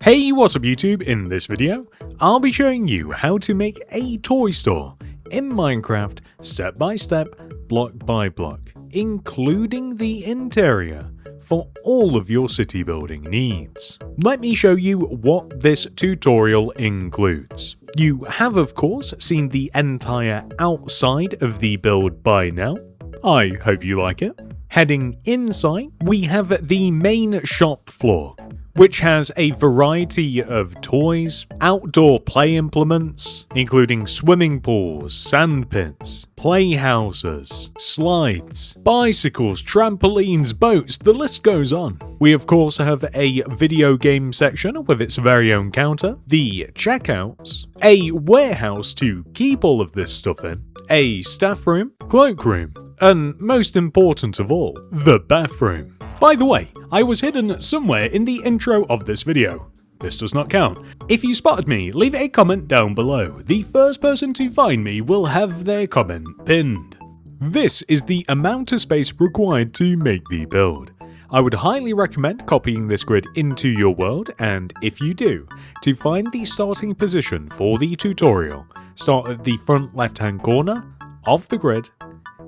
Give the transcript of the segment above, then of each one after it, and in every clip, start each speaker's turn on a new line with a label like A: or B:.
A: Hey, what's up YouTube? In this video, I'll be showing you how to make a toy store in Minecraft step by step, block by block, including the interior for all of your city building needs. Let me show you what this tutorial includes. You have of course seen the entire outside of the build by now. I hope you like it. Heading inside, we have the main shop floor, which has a variety of toys, outdoor play implements, including swimming pools, sand pits, playhouses, slides, bicycles, trampolines, boats, the list goes on. We of course have a video game section with its very own counter, the checkouts, a warehouse to keep all of this stuff in, a staff room, cloak room, and most important of all, the bathroom. By the way, I was hidden somewhere in the intro of this video. This does not count. If you spotted me, leave a comment down below. The first person to find me will have their comment pinned. This is the amount of space required to make the build. I would highly recommend copying this grid into your world, and if you do, to find the starting position for the tutorial, start at the front left hand corner of the grid,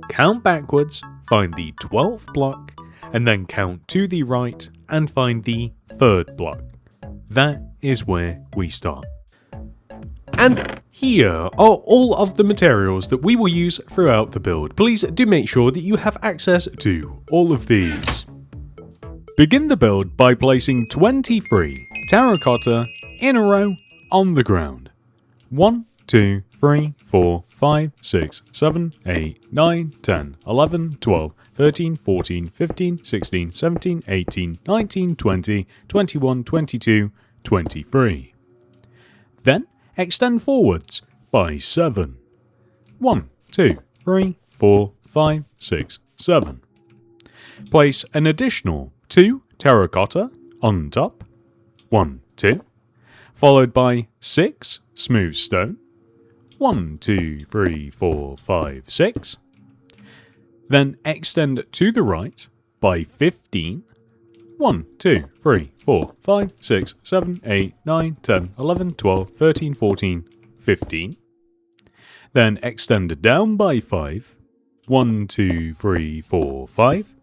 A: count backwards, find the 12th block, and then count to the right and find the 3rd block. That is where we start. And here are all of the materials that we will use throughout the build. Please do make sure that you have access to all of these. Begin the build by placing 23 terracotta in a row on the ground. 1, 2, 3, 4, 5, 6, 7, 8, 9, 10, 11, 12, 13, 14, 15, 16, 17, 18, 19, 20, 21, 22, 23. Then extend forwards by 7. 1, 2, 3, 4, 5, 6, 7. Place an additional 2 terracotta on top. 1, 2. Followed by 6 smooth stone. 1, 2, 3, 4, 5, 6. Then extend to the right by 15. 1, 2, 3, 4, 5, 6, 7, 8, 9, 10, 11, 12, 13, 14, 15. Then extend down by 5. 1, 2, 3, 4, 5.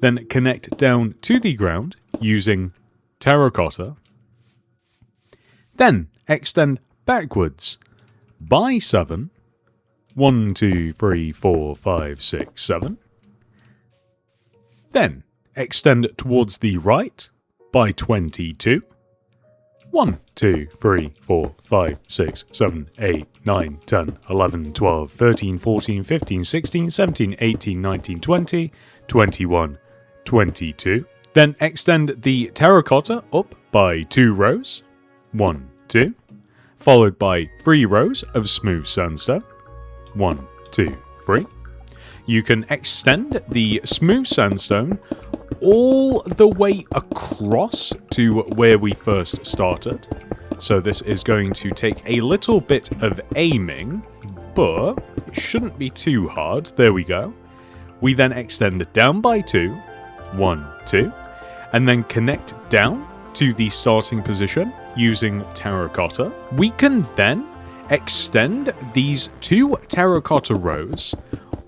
A: Then connect down to the ground using terracotta. Then extend backwards by 7. 1, 2, 3, 4, 5, 6, 7. Then extend towards the right by 22. 1, 2, 3, 4, 5, 6, 7, 8, 9, 10, 11, 12, 13, 14, 15, 16, 17, 18, 19, 20, 21, 22. Then extend the terracotta up by 2 rows. 1, 2. Followed by 3 rows of smooth sandstone. 1, 2, 3. You can extend the smooth sandstone all the way across to where we first started. So this is going to take a little bit of aiming, but it shouldn't be too hard. There we go. We then extend down by 2. 1, 2. And then connect down to the starting position using terracotta. We can then extend these 2 terracotta rows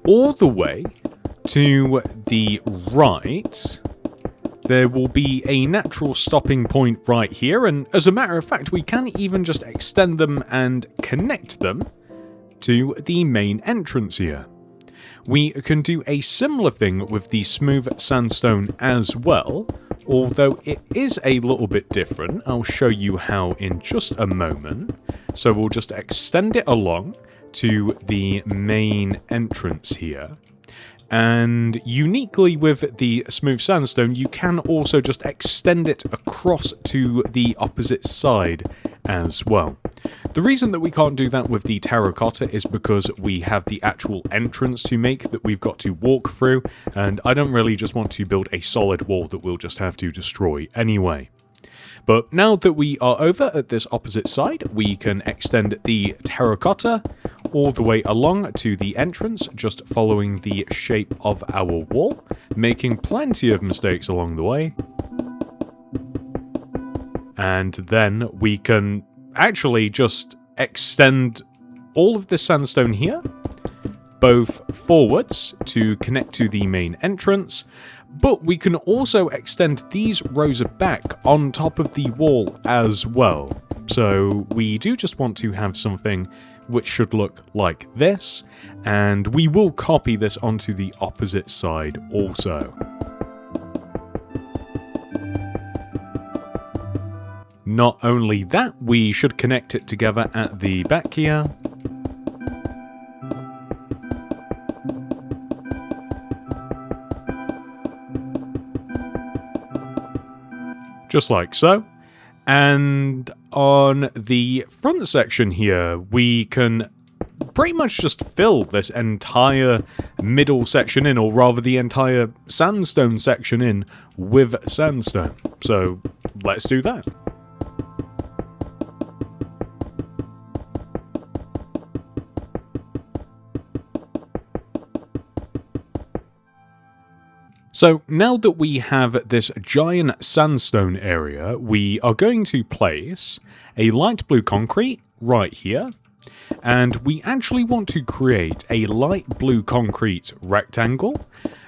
A: all the way to the right. There will be a natural stopping point right here, and as a matter of fact, we can even just extend them and connect them to the main entrance here. We can do a similar thing with the smooth sandstone as well, although it is a little bit different. I'll show you how in just a moment. So we'll just extend it along to the main entrance here. And uniquely with the smooth sandstone, you can also just extend it across to the opposite side as well. The reason that we can't do that with the terracotta is because we have the actual entrance to make that we've got to walk through, and I don't really just want to build a solid wall that we'll just have to destroy anyway. But now that we are over at this opposite side, we can extend the terracotta all the way along to the entrance, just following the shape of our wall, making plenty of mistakes along the way. And then we can actually just extend all of this sandstone here, both forwards to connect to the main entrance, but we can also extend these rows back on top of the wall as well. So we do just want to have something which should look like this, and we will copy this onto the opposite side also. Not only that, we should connect it together at the back here. Just like so. And on the front section here, we can pretty much just fill this entire middle section in, or rather the entire sandstone section in, with sandstone. So let's do that. So now that we have this giant sandstone area, we are going to place a light blue concrete right here, and we actually want to create a light blue concrete rectangle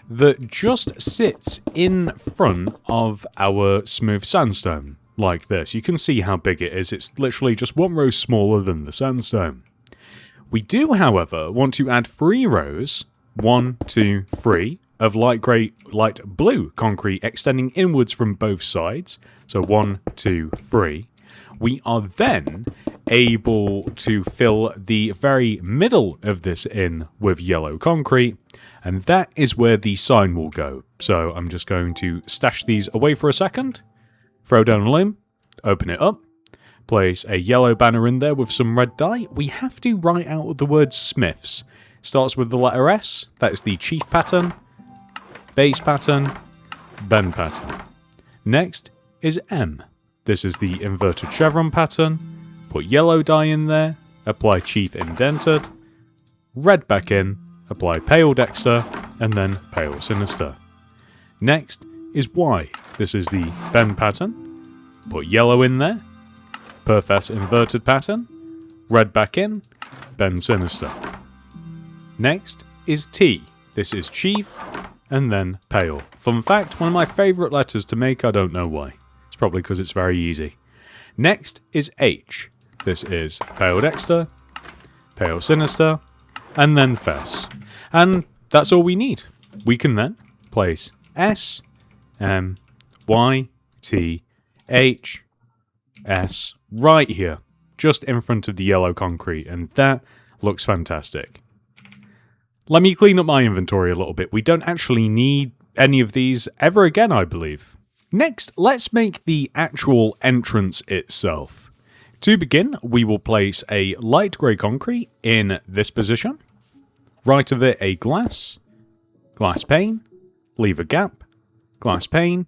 A: that just sits in front of our smooth sandstone, like this. You can see how big it is. It's literally just one row smaller than the sandstone. We do, however, want to add 3 rows, 1, 2, 3, of light blue concrete extending inwards from both sides. So 1, 2, 3. We are then able to fill the very middle of this in with yellow concrete, and that is where the sign will go. So I'm just going to stash these away for a second, throw down a loom, open it up, place a yellow banner in there with some red dye. We have to write out the word Smiths. Starts with the letter S, that is the chief pattern, base pattern, bend pattern. Next is M. This is the inverted chevron pattern. Put yellow dye in there, apply chief indented, red back in, apply pale dexter, and then pale sinister. Next is Y. This is the bend pattern. Put yellow in there, perfess inverted pattern, red back in, bend sinister. Next is T. This is chief, and then pale. Fun fact, one of my favourite letters to make, I don't know why. It's probably because it's very easy. Next is H. This is pale dexter, pale sinister, and then fess. And that's all we need. We can then place S, M, Y, T, H, S right here, just in front of the yellow concrete, and that looks fantastic. Let me clean up my inventory a little bit. We don't actually need any of these ever again, I believe. Next, let's make the actual entrance itself. To begin, we will place a light grey concrete in this position. Right of it, a glass pane, leave a gap, glass pane,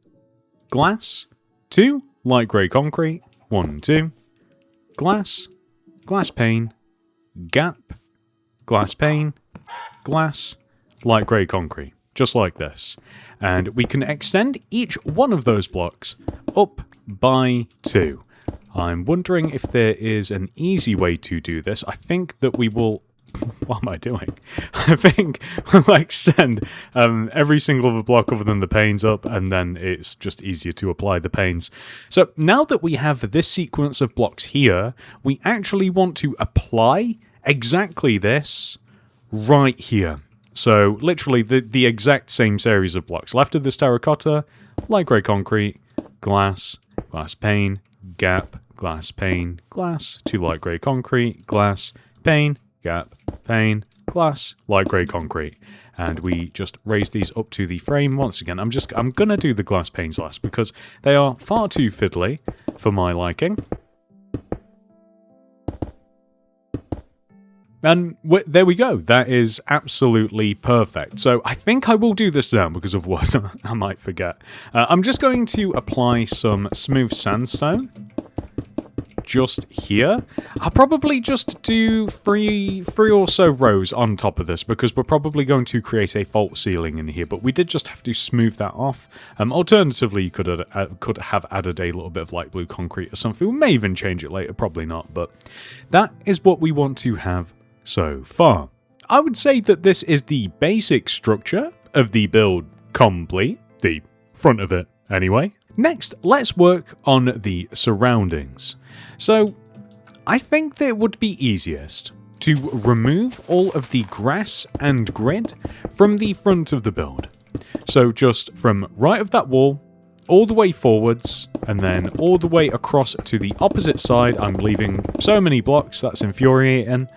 A: glass, 2 light grey concrete, 1, 2, glass pane, gap, glass pane, glass, light grey concrete, just like this. And we can extend each one of those blocks up by 2. I'm wondering if there is an easy way to do this. I think that we will... What am I doing? I think we'll extend every single other block other than the panes up, and then it's just easier to apply the panes. So now that we have this sequence of blocks here, we actually want to apply exactly this right here. So literally the exact same series of blocks. Left of this terracotta, light grey concrete, glass pane, gap, glass pane, glass, 2 light grey concrete, glass, pane, gap, pane, glass, light grey concrete. And we just raise these up to the frame once again. I'm gonna do the glass panes last because they are far too fiddly for my liking. And there we go. That is absolutely perfect. So I think I will do this now because otherwise I might forget. I'm just going to apply some smooth sandstone just here. I'll probably just do three or so rows on top of this because we're probably going to create a false ceiling in here, but we did just have to smooth that off. Alternatively, you could have added a little bit of light blue concrete or something. We may even change it later, probably not, but that is what we want to have so far. I would say that this is the basic structure of the build complete, the front of it anyway. Next, let's work on the surroundings. So, I think that it would be easiest to remove all of the grass and grid from the front of the build. So just from right of that wall, all the way forwards, and then all the way across to the opposite side. I'm leaving so many blocks, that's infuriating.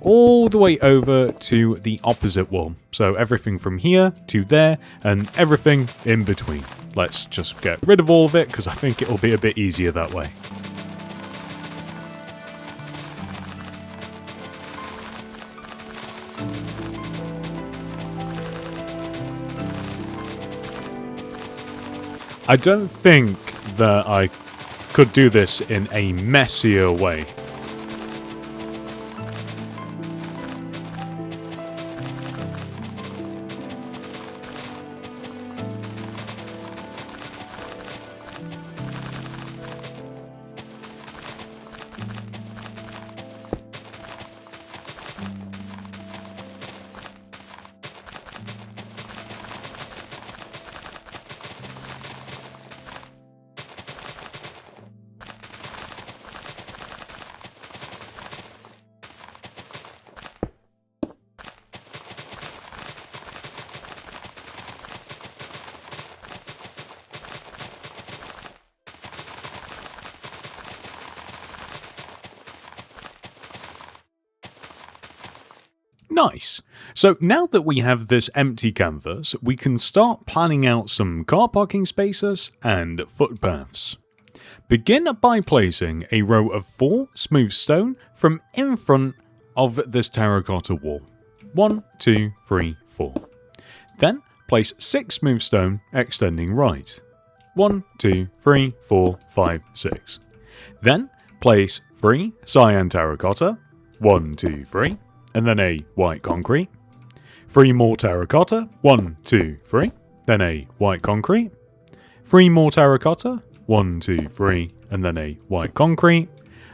A: All the way over to the opposite wall. So everything from here to there, and everything in between. Let's just get rid of all of it, because I think it'll be a bit easier that way. I don't think that I could do this in a messier way. Nice. So now that we have this empty canvas, we can start planning out some car parking spaces and footpaths. Begin by placing a row of 4 smooth stone from in front of this terracotta wall. 1, 2, 3, 4. Then place 6 smooth stone extending right. 1, 2, 3, 4, 5, 6. Then place 3 cyan terracotta. 1, 2, 3. And then a white concrete. 3 more terracotta. 1, 2, 3. Then a white concrete. 3 more terracotta. 1, 2, 3. And then a white concrete.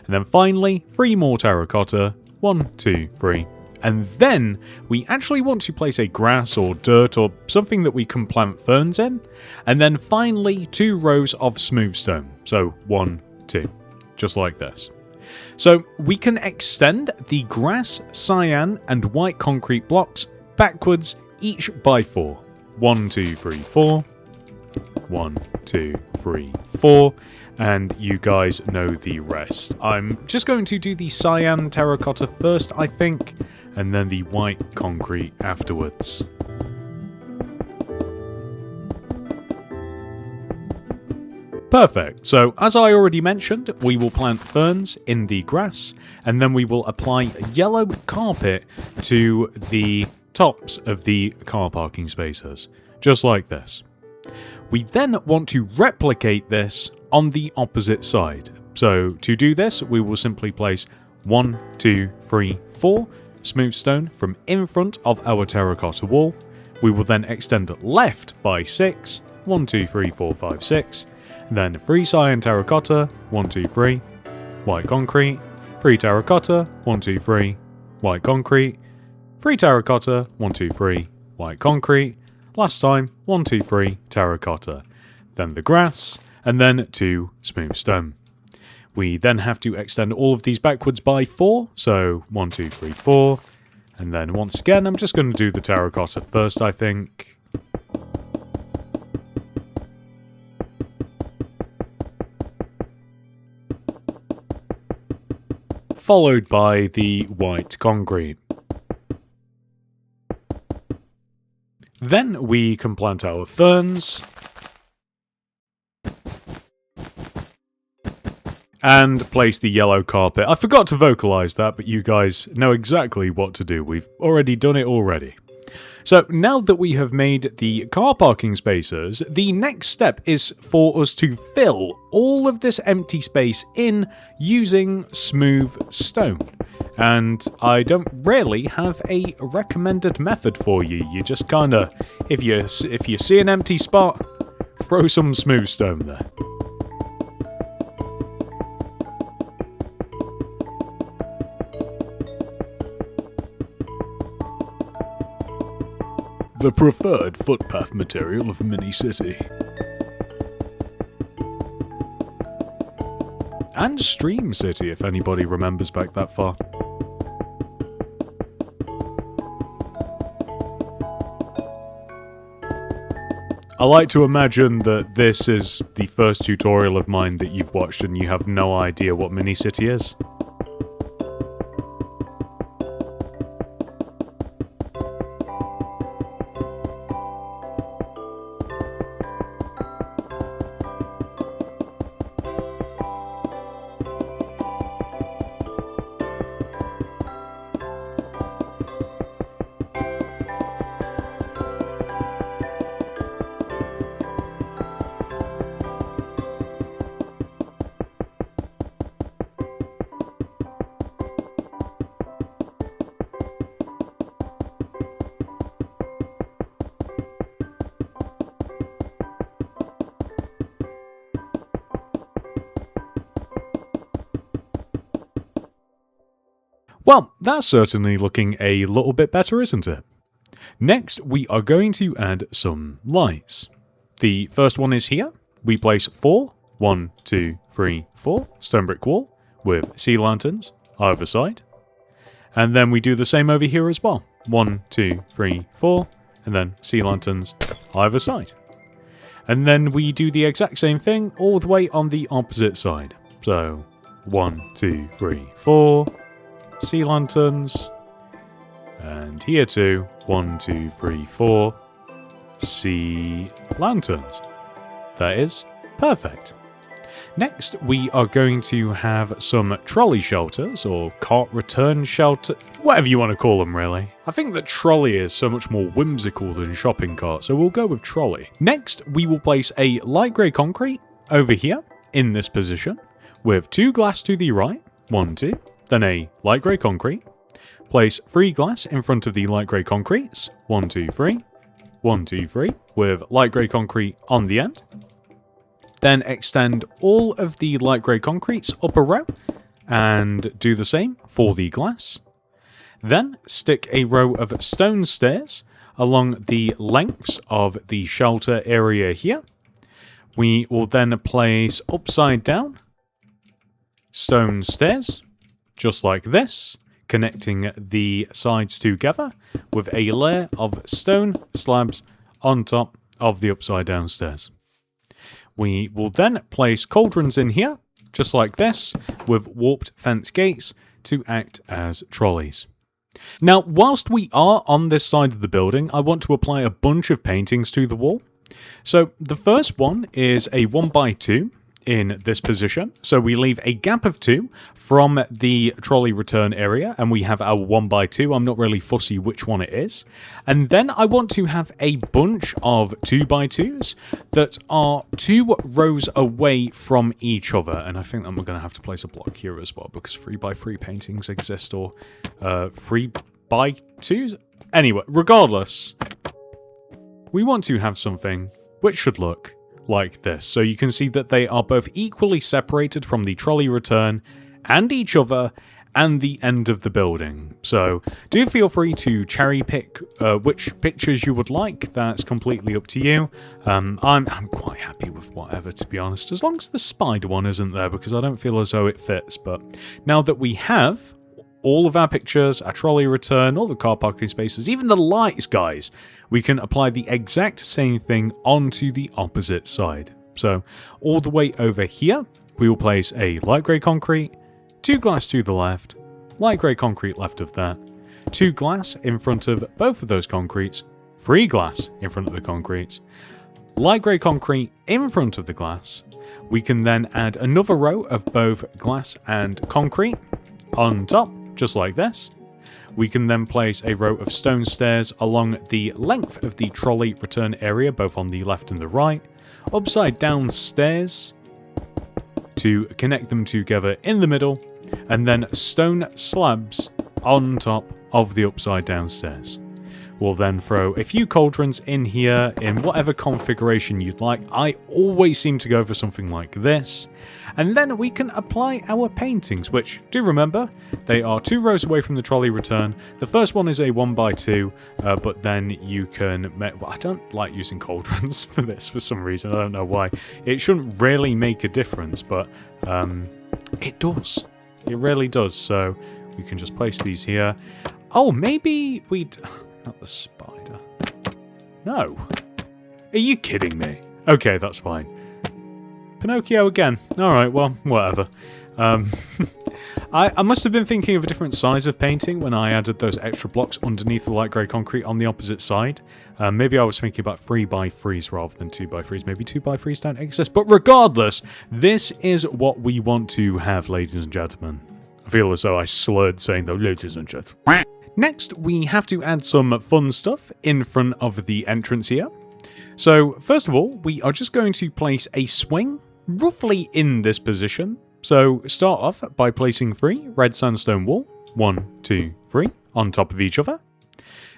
A: And then finally 3 more terracotta. 1, 2, 3. And then we actually want to place a grass or dirt or something that we can plant ferns in. And then finally 2 rows of smooth stone. So 1, 2. Just like this. So we can extend the grass, cyan and white concrete blocks backwards each by 4. 1, 2, 3, 4. 1, 2, 3, 4. And you guys know the rest. I'm just going to do the cyan terracotta first, I think, and then the white concrete afterwards. Perfect. So, as I already mentioned, we will plant ferns in the grass, and then we will apply yellow carpet to the tops of the car parking spaces, just like this. We then want to replicate this on the opposite side. So, to do this, we will simply place 1, 2, 3, 4 smooth stone from in front of our terracotta wall. We will then extend left by 6, 1, 2, 3, 4, 5, 6. Then 3 cyan terracotta, 1, 2, 3, white concrete, 3 terracotta, 1, 2, 3, white concrete, 3 terracotta, 1, 2, 3, white concrete, last time 1, 2, 3 terracotta, then the grass, and then 2 smooth stone. We then have to extend all of these backwards by 4, so 1, 2, 3, 4, and then once again I'm just going to do the terracotta first, I think. Followed by the white concrete. Then we can plant our ferns. And place the yellow carpet. I forgot to vocalize that, but you guys know exactly what to do. We've already done it already. So now that we have made the car parking spaces, the next step is for us to fill all of this empty space in using smooth stone. And I don't really have a recommended method for you. You just kinda, if you see an empty spot, throw some smooth stone there. The preferred footpath material of Mini City. And Stream City, if anybody remembers back that far. I like to imagine that this is the first tutorial of mine that you've watched and you have no idea what Mini City is. Well, that's certainly looking a little bit better, isn't it? Next, we are going to add some lights. The first one is here. We place 4 stone brick wall with sea lanterns either side. And then we do the same over here as well. 1, 2, 3, 4, and then sea lanterns either side. And then we do the exact same thing all the way on the opposite side. So 1, 2, 3, 4. Sea lanterns, and here too, 1, 2, 3, 4 sea lanterns. That is perfect. Next, we are going to have some trolley shelters, or cart return shelter, whatever you want to call them really. I think that trolley is so much more whimsical than shopping cart, so we'll go with trolley. Next, we will place a light grey concrete over here, in this position, with 2 glass to the right, 1, 2, then a light grey concrete. Place 3 glass in front of the light grey concretes. 1, 2, 3. 1, 2, 3. With light grey concrete on the end. Then extend all of the light grey concretes up a row. And do the same for the glass. Then stick a row of stone stairs along the lengths of the shelter area here. We will then place upside down stone stairs. Just like this, connecting the sides together with a layer of stone slabs on top of the upside down stairs. We will then place cauldrons in here, just like this, with warped fence gates to act as trolleys. Now, whilst we are on this side of the building, I want to apply a bunch of paintings to the wall. So the first one is a 1x2. In this position. So we leave a gap of 2 from the trolley return area, and we have our 1x2. I'm not really fussy which one it is. And then I want to have a bunch of 2x2s that are 2 rows away from each other. And I think I'm going to have to place a block here as well, because 3x3 paintings exist, or 3x2s. Anyway, regardless, we want to have something which should look like this. So you can see that they are both equally separated from the trolley return and each other and the end of the building. So do feel free to cherry pick which pictures you would like. That's completely up to you. I'm quite happy with whatever, to be honest, as long as the spider one isn't there, because I don't feel as though it fits. But now that we have all of our pictures, our trolley return, all the car parking spaces, even the lights, guys, we can apply the exact same thing onto the opposite side. So all the way over here, we will place a light grey concrete, 2 glass to the left, light grey concrete left of that, 2 glass in front of both of those concretes, 3 glass in front of the concretes, light grey concrete in front of the glass. We can then add another row of both glass and concrete on top, just like this. We can then place a row of stone stairs along the length of the trolley return area, both on the left and the right. Upside down stairs to connect them together in the middle, and then stone slabs on top of the upside down stairs. We'll then throw a few cauldrons in here in whatever configuration you'd like. I always seem to go for something like this. And then we can apply our paintings, which, do remember, they are 2 rows away from the trolley return. The first one is a 1x2, but then you can... Well, I don't like using cauldrons for this for some reason. I don't know why. It shouldn't really make a difference, but it does. It really does. So we can just place these here. Oh, maybe we'd... Not the spider. No. Are you kidding me? Okay, that's fine. Pinocchio again. Alright, well, whatever. I must have been thinking of a different size of painting when I added those extra blocks underneath the light grey concrete on the opposite side. Maybe I was thinking about 3x3s rather than 2x3s. Maybe 2x3s don't exist. But regardless, this is what we want to have, ladies and gentlemen. I feel as though I slurred saying though, ladies and gentlemen. Next, we have to add some fun stuff in front of the entrance here. So, first of all, we are just going to place a swing roughly in this position. So, start off by placing 3 red sandstone wool, 1, 2, 3, on top of each other.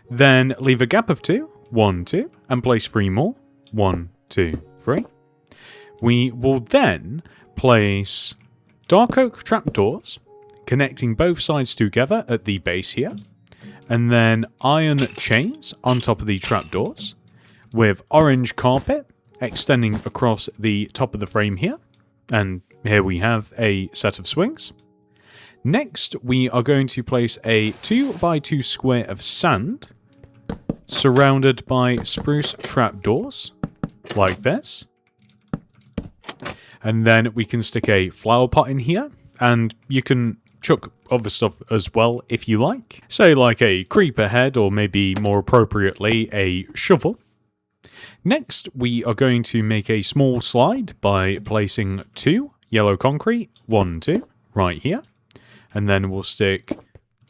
A: Then leave a gap of 2, 1, 2, and place 3 more, 1, 2, 3. We will then place dark oak trapdoors, connecting both sides together at the base here. And then iron chains on top of the trapdoors, with orange carpet extending across the top of the frame here. And here we have a set of swings. Next, we are going to place a 2x2 square of sand, surrounded by spruce trapdoors, like this. And then we can stick a flower pot in here, and you can chuck other stuff as well if you like. Say like a creeper head, or maybe more appropriately a shovel. Next, we are going to make a small slide by placing 2 yellow concrete, 1, 2, right here. And then we'll stick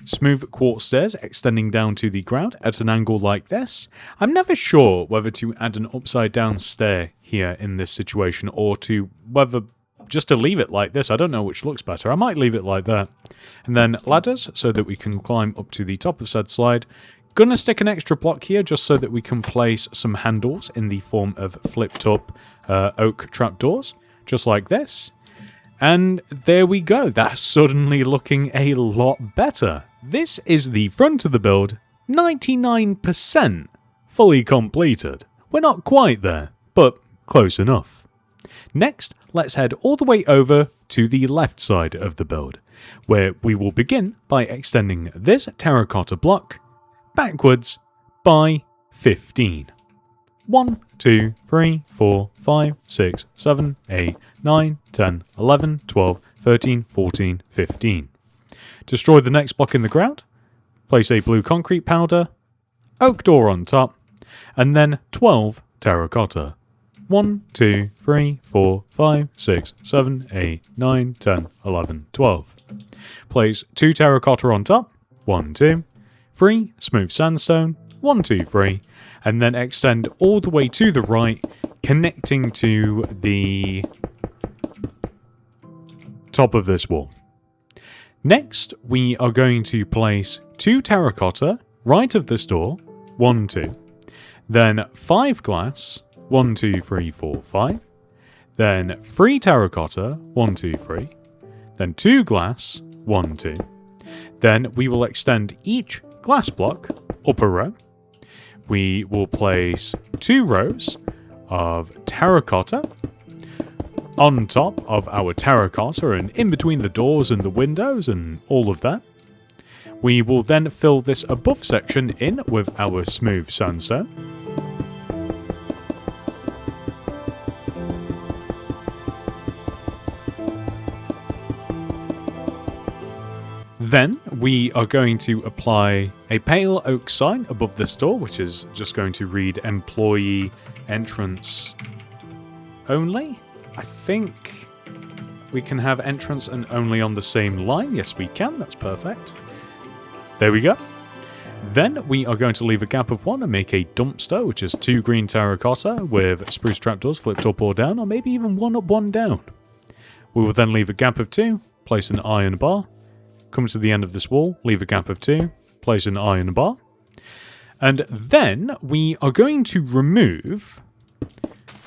A: smooth quartz stairs extending down to the ground at an angle like this. I'm never sure whether to add an upside down stair here in this situation, or to whether just to leave it like this. I don't know which looks better. I might leave it like that. And then ladders so that we can climb up to the top of said slide. Gonna stick an extra block here just so that we can place some handles in the form of flipped up oak trapdoors, just like this. And there we go. That's suddenly looking a lot better. This is the front of the build, 99% fully completed. We're not quite there, but close enough. Next, let's head all the way over to the left side of the build, where we will begin by extending this terracotta block backwards by 15. 1, 2, 3, 4, 5, 6, 7, 8, 9, 10, 11, 12, 13, 14, 15. Destroy the next block in the ground, place a blue concrete powder, oak door on top, and then 12 terracotta. 1, 2, 3, 4, 5, 6, 7, 8, 9, 10, 11, 12. Place 2 terracotta on top, 1, 2, 3 smooth sandstone, 1, 2, 3, and then extend all the way to the right, connecting to the top of this wall. Next, we are going to place 2 terracotta right of this door, 1, 2, then 5 glass, 1, 2, 3, 4, 5, then 3 terracotta, 1, 2, 3, then 2 glass, 1, 2. Then we will extend each glass block up a row. We will place 2 rows of terracotta on top of our terracotta and in between the doors and the windows and all of that. We will then fill this above section in with our smooth sandstone. Then we are going to apply a pale oak sign above this door, which is just going to read employee entrance only. I think we can have entrance and only on the same line. Yes, we can. That's perfect. There we go. Then we are going to leave a gap of 1 and make a dumpster, which is 2 green terracotta with spruce trapdoors flipped up or down, or maybe even 1 up, 1 down. We will then leave a gap of 2, place an iron bar, come to the end of this wall, leave a gap of 2, place an iron bar, and then we are going to remove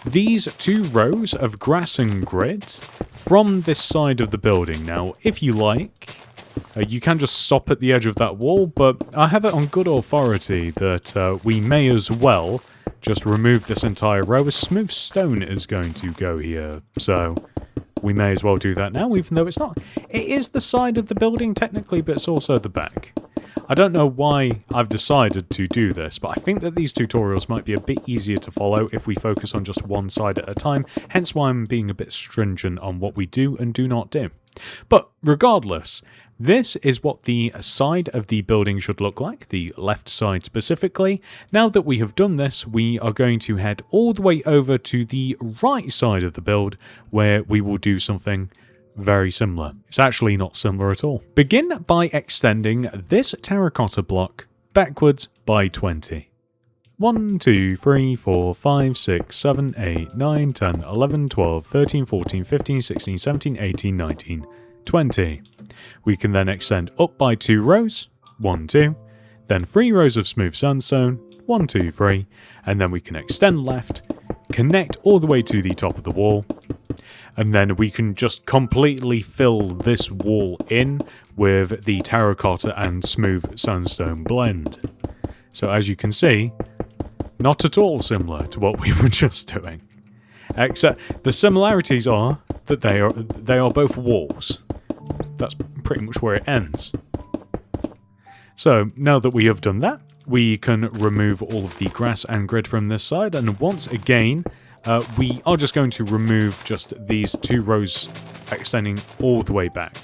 A: these 2 rows of grass and grid from this side of the building. Now, if you like, you can just stop at the edge of that wall, but I have it on good authority that we may as well just remove this entire row. A smooth stone is going to go here, so we may as well do that now, even though it's not. It is the side of the building technically, but it's also the back. I don't know why I've decided to do this, but I think that these tutorials might be a bit easier to follow if we focus on just one side at a time, hence why I'm being a bit stringent on what we do and do not do. But regardless, this is what the side of the building should look like, the left side specifically. Now that we have done this, we are going to head all the way over to the right side of the build, where we will do something very similar. It's actually not similar at all. Begin by extending this terracotta block backwards by 20. 1, 2, 3, 4, 5, 6, 7, 8, 9, 10, 11, 12, 13, 14, 15, 16, 17, 18, 19, 20. We can then extend up by 2 rows, 1, 2, then 3 rows of smooth sandstone, 1, 2, 3, and then we can extend left, connect all the way to the top of the wall, and then we can just completely fill this wall in with the terracotta and smooth sandstone blend. So as you can see, not at all similar to what we were just doing. Except the similarities are that they are both walls. That's pretty much where it ends. So now that we have done that, we can remove all of the grass and grid from this side, and once again, we are just going to remove just these 2 rows extending all the way back.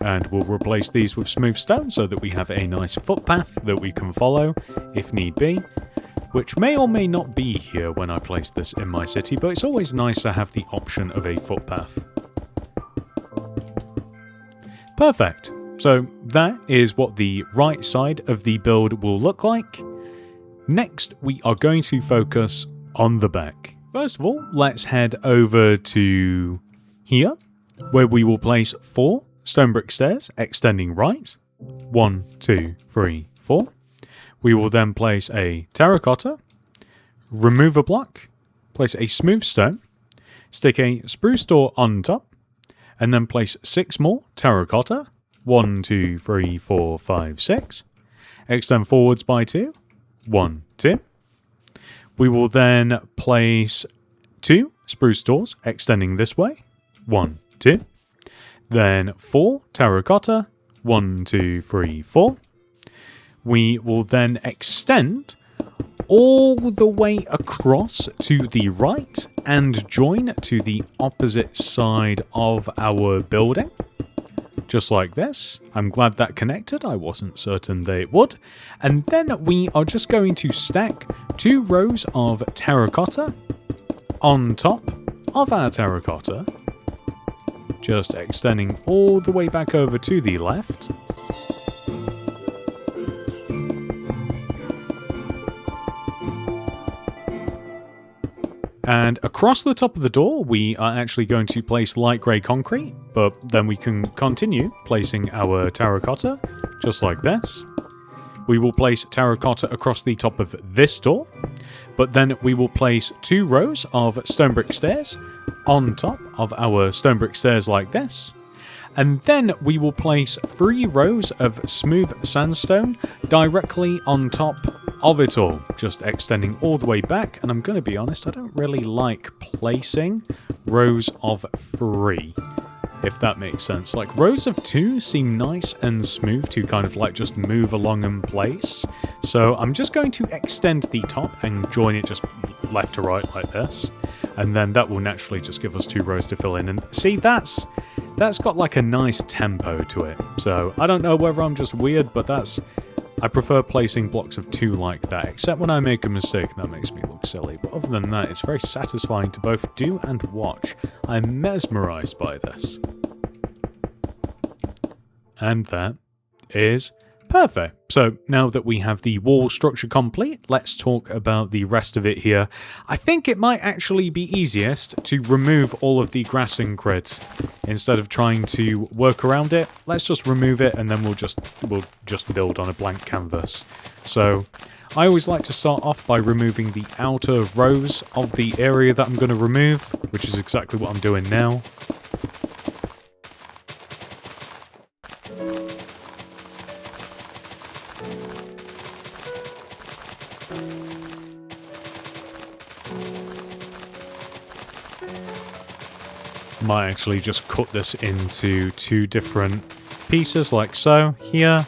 A: And we'll replace these with smooth stone so that we have a nice footpath that we can follow if need be, which may or may not be here when I place this in my city, but it's always nice to have the option of a footpath. Perfect. So that is what the right side of the build will look like. Next, we are going to focus on the back. First of all, let's head over to here, where we will place 4 stone brick stairs extending right. 1, 2, 3, 4. We will then place a terracotta, remove a block, place a smooth stone, stick a spruce door on top, and then place 6 more terracotta. 1, 2, 3, 4, 5, 6. Extend forwards by 2. 1, 2. We will then place 2 spruce doors extending this way. 1, 2. Then 4 terracotta. 1, 2, 3, 4. We will then extend all the way across to the right and join to the opposite side of our building. Just like this. I'm glad that connected. I wasn't certain that it would. And then we are just going to stack 2 rows of terracotta on top of our terracotta. Just extending all the way back over to the left. And across the top of the door, we are actually going to place light grey concrete, but then we can continue placing our terracotta, just like this. We will place terracotta across the top of this door, but then we will place 2 rows of stone brick stairs on top of our stone brick stairs like this. And then we will place 3 rows of smooth sandstone directly on top of it all, just extending all the way back. And I'm going to be honest, I don't really like placing rows of 3, if that makes sense. Like, rows of 2 seem nice and smooth to kind of like just move along in place. So I'm just going to extend the top and join it just left to right like this. And then that will naturally just give us 2 rows to fill in. And see, that's got like a nice tempo to it. So I don't know whether I'm just weird, but that's I prefer placing blocks of 2 like that, except when I make a mistake, that makes me look silly. But other than that, it's very satisfying to both do and watch. I'm mesmerized by this. And that is perfect. So now that we have the wall structure complete, let's talk about the rest of it here. I think it might actually be easiest to remove all of the grassing grids instead of trying to work around it. Let's just remove it and then we'll just build on a blank canvas. So I always like to start off by removing the outer rows of the area that I'm going to remove, which is exactly what I'm doing now. Might actually just cut this into 2 different pieces like so, here.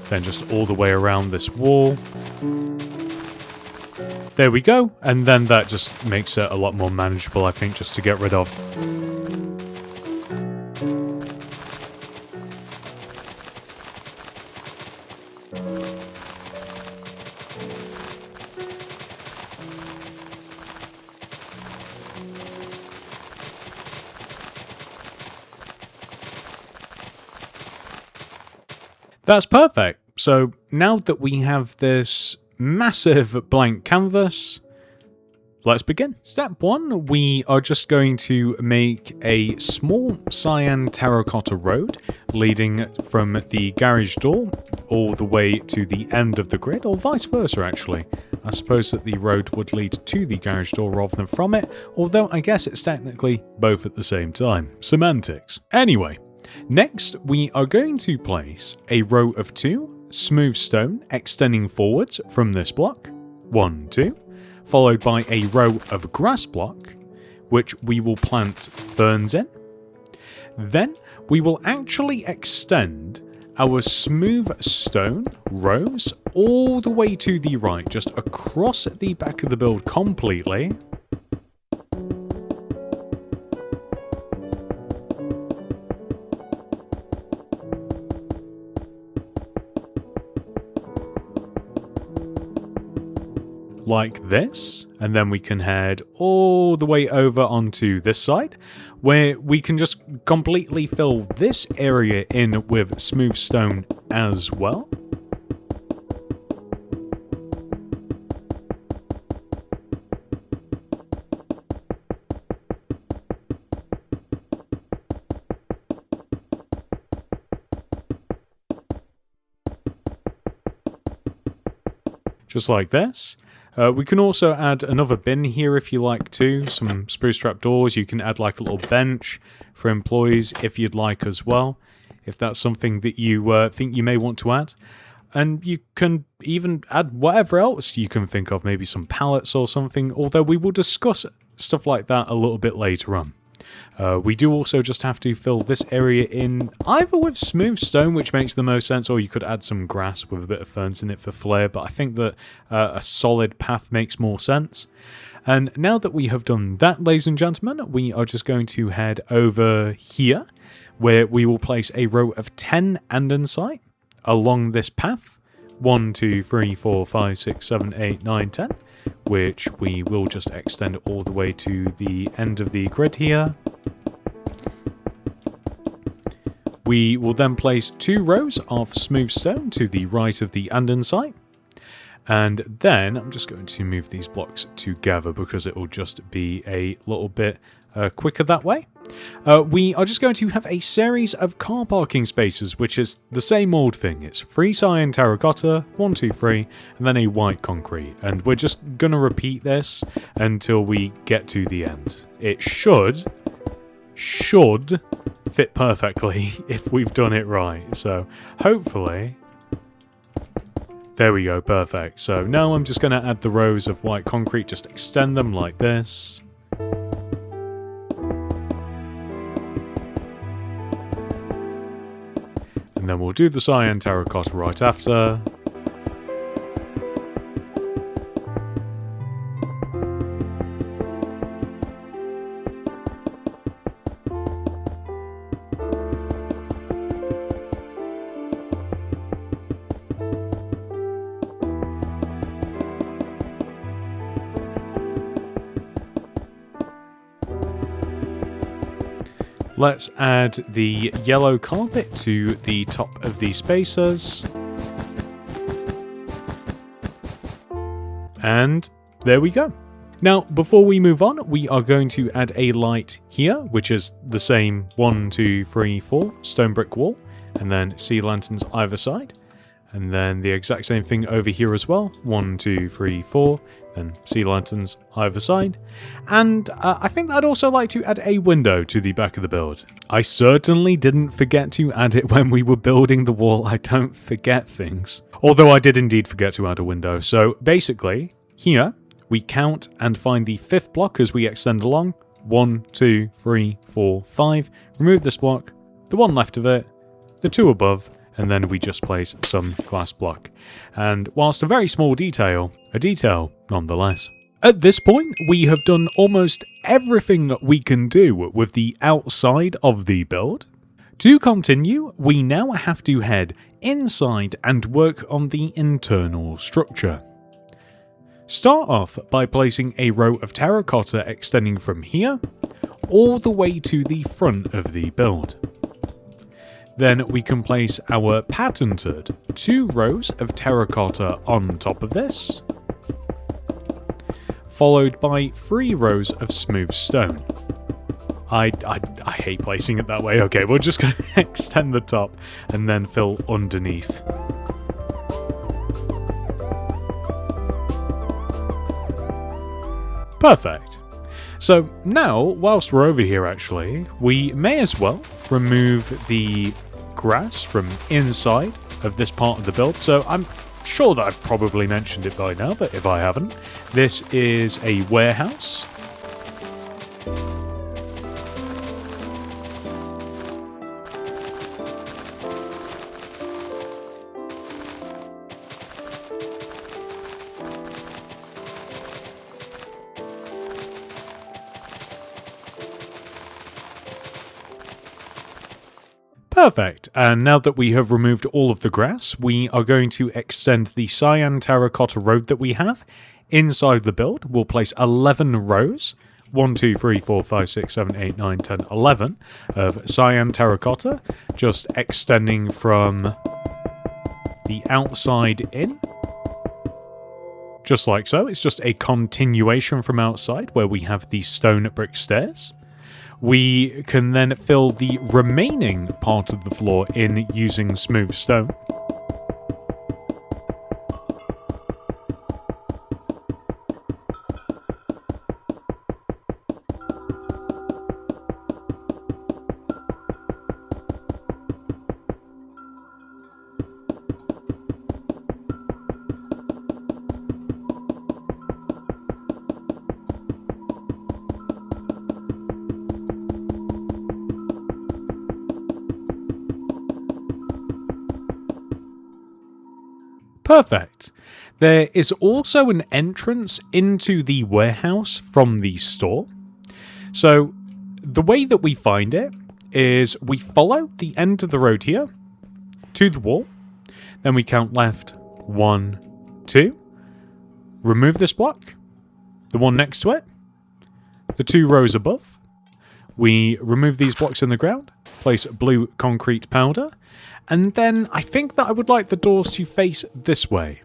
A: Then just all the way around this wall. There we go, and then that just makes it a lot more manageable, I think, just to get rid of. That's perfect. So now that we have this massive blank canvas, let's begin. Step 1, we are just going to make a small cyan terracotta road leading from the garage door all the way to the end of the grid, or vice versa actually. I suppose that the road would lead to the garage door rather than from it, although I guess it's technically both at the same time. Semantics. Anyway. Next, we are going to place a row of 2 smooth stone extending forwards from this block, 1, 2, followed by a row of grass block, which we will plant ferns in. Then we will actually extend our smooth stone rows all the way to the right, just across the back of the build completely. Like this, and then we can head all the way over onto this side, where we can just completely fill this area in with smooth stone as well. Just like this. We can also add another bin here if you like to, some spruce trap doors. You can add like a little bench for employees if you'd like as well, if that's something that you think you may want to add. And you can even add whatever else you can think of, maybe some pallets or something, although we will discuss stuff like that a little bit later on. We do also just have to fill this area in either with smooth stone, which makes the most sense, or you could add some grass with a bit of ferns in it for flair, but I think that a solid path makes more sense. And now that we have done that, ladies and gentlemen, we are just going to head over here, where we will place a row of 10 andesite along this path. 1, 2, 3, 4, 5, 6, 7, 8, 9, 10. Which we will just extend all the way to the end of the grid here. We will then place 2 rows of smooth stone to the right of the andesite. And then I'm just going to move these blocks together because it will just be a little bit quicker that way. We are just going to have a series of car parking spaces, which is the same old thing. It's 3 cyan terracotta, 1, 2, 3, and then a white concrete. And we're just going to repeat this until we get to the end. It should fit perfectly if we've done it right. So hopefully... There we go, perfect. So now I'm just going to add the rows of white concrete, just extend them like this. And then we'll do the cyan terracotta right after. Let's add the yellow carpet to the top of these spacers. And there we go. Now, before we move on, we are going to add a light here, which is the same 1, 2, 3, 4 stone brick wall, and then sea lanterns either side. And then the exact same thing over here as well. 1, 2, 3, 4, and sea lanterns either side. And I think I'd also like to add a window to the back of the build. I certainly didn't forget to add it when we were building the wall. I don't forget things. Although I did indeed forget to add a window. So basically, here, we count and find the 5th block as we extend along. 1, 2, 3, 4, 5. Remove this block, the one left of it, the 2 above, and then we just place some glass block. And whilst a very small detail, a detail nonetheless. At this point, we have done almost everything we can do with the outside of the build. To continue, we now have to head inside and work on the internal structure. Start off by placing a row of terracotta extending from here all the way to the front of the build. Then we can place our patented 2 rows of terracotta on top of this, followed by 3 rows of smooth stone. I hate placing it that way. Okay, we're just going to extend the top and then fill underneath. Perfect. So now, whilst we're over here actually, we may as well remove the grass from inside of this part of the build. So I'm sure that I've probably mentioned it by now, but if I haven't, this is a warehouse. Perfect, and now that we have removed all of the grass, we are going to extend the cyan terracotta road that we have inside the build. We'll place 11 rows, 1, 2, 3, 4, 5, 6, 7, 8, 9, 10, 11 of cyan terracotta, just extending from the outside in. Just like so, it's just a continuation from outside where we have the stone brick stairs. We can then fill the remaining part of the floor in using smooth stone. Perfect. There is also an entrance into the warehouse from the store. So the way that we find it is we follow the end of the road here to the wall. Then we count left, 1, 2. Remove this block, the one next to it, the 2 rows above. We remove these blocks in the ground, place blue concrete powder, and then I think that I would like the doors to face this way.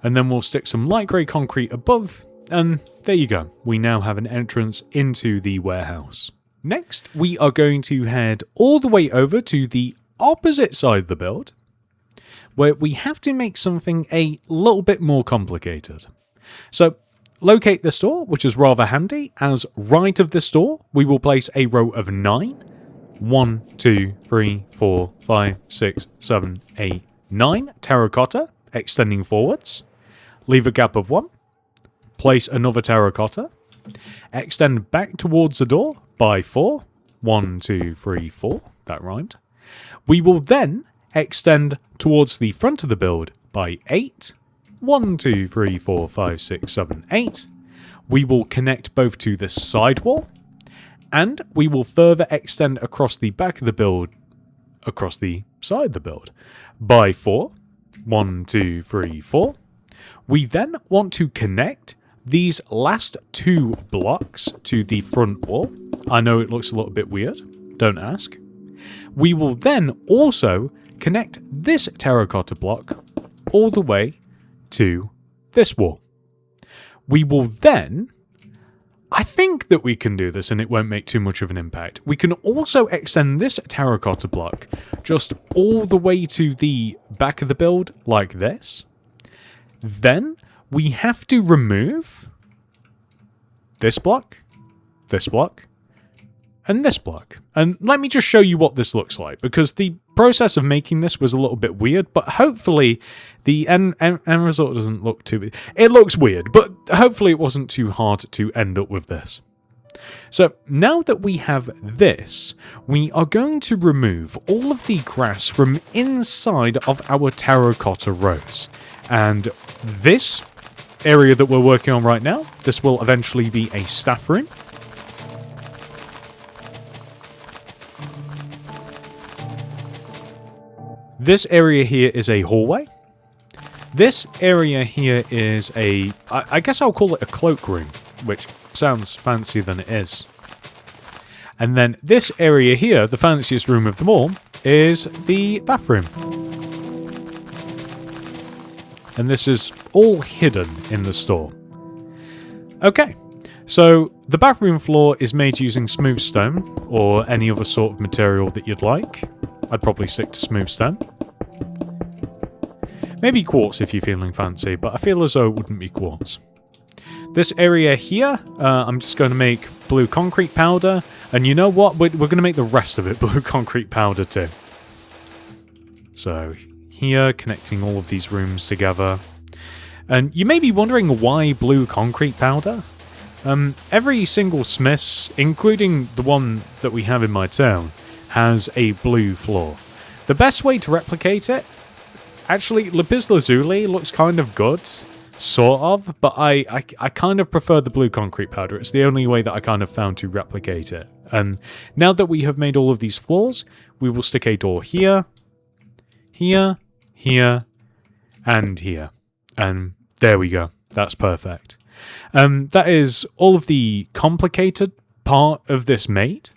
A: And then we'll stick some light grey concrete above, and there you go. We now have an entrance into the warehouse. Next, we are going to head all the way over to the opposite side of the build, where we have to make something a little bit more complicated. So, locate the store, which is rather handy, as right of the store, we will place a row of 9. 1, 2, 3, 4, 5, 6, 7, 8, 9 terracotta extending forwards. Leave a gap of 1. Place another terracotta. Extend back towards the door by 4. 1, 2, 3, 4. That rhymed. We will then extend towards the front of the build by 8. 1, 2, 3, 4, 5, 6, 7, 8. We will connect both to the side wall, and we will further extend across the back of the build, across the side of the build, by 4. 1, 2, 3, 4. We then want to connect these last 2 blocks to the front wall. I know it looks a little bit weird, Don't ask. We will then also connect this terracotta block all the way to this wall. We will then, I think that we can do this and it won't make too much of an impact. We can also extend this terracotta block just all the way to the back of the build like this. Then we have to remove this block, and this block. And let me just show you what this looks like, because the process of making this was a little bit weird, but hopefully the end result doesn't look too... It looks weird, but hopefully it wasn't too hard to end up with this. So now that we have this, we are going to remove all of the grass from inside of our terracotta rows. And this area that we're working on right now, this will eventually be a staff room. This area here is a hallway. This area here is a... I guess I'll call it a cloak room, which sounds fancier than it is. And then this area here, the fanciest room of them all, is the bathroom. And this is all hidden in the store. Okay, so the bathroom floor is made using smooth stone, or any other sort of material that you'd like. I'd probably stick to smooth stone. Maybe quartz if you're feeling fancy, but I feel as though it wouldn't be quartz. This area here, I'm just going to make blue concrete powder. And you know what? We're going to make the rest of it blue concrete powder too. So here, connecting all of these rooms together. And you may be wondering why blue concrete powder? Every single Smith's, including the one that we have in my town, has a blue floor. The best way to replicate it, actually, lapis lazuli looks kind of good, sort of, but I kind of prefer the blue concrete powder. It's the only way that I kind of found to replicate it. And now that we have made all of these floors, we will stick a door here, here, here, and here. And there we go. That's perfect. That is all of the complicated part of this made.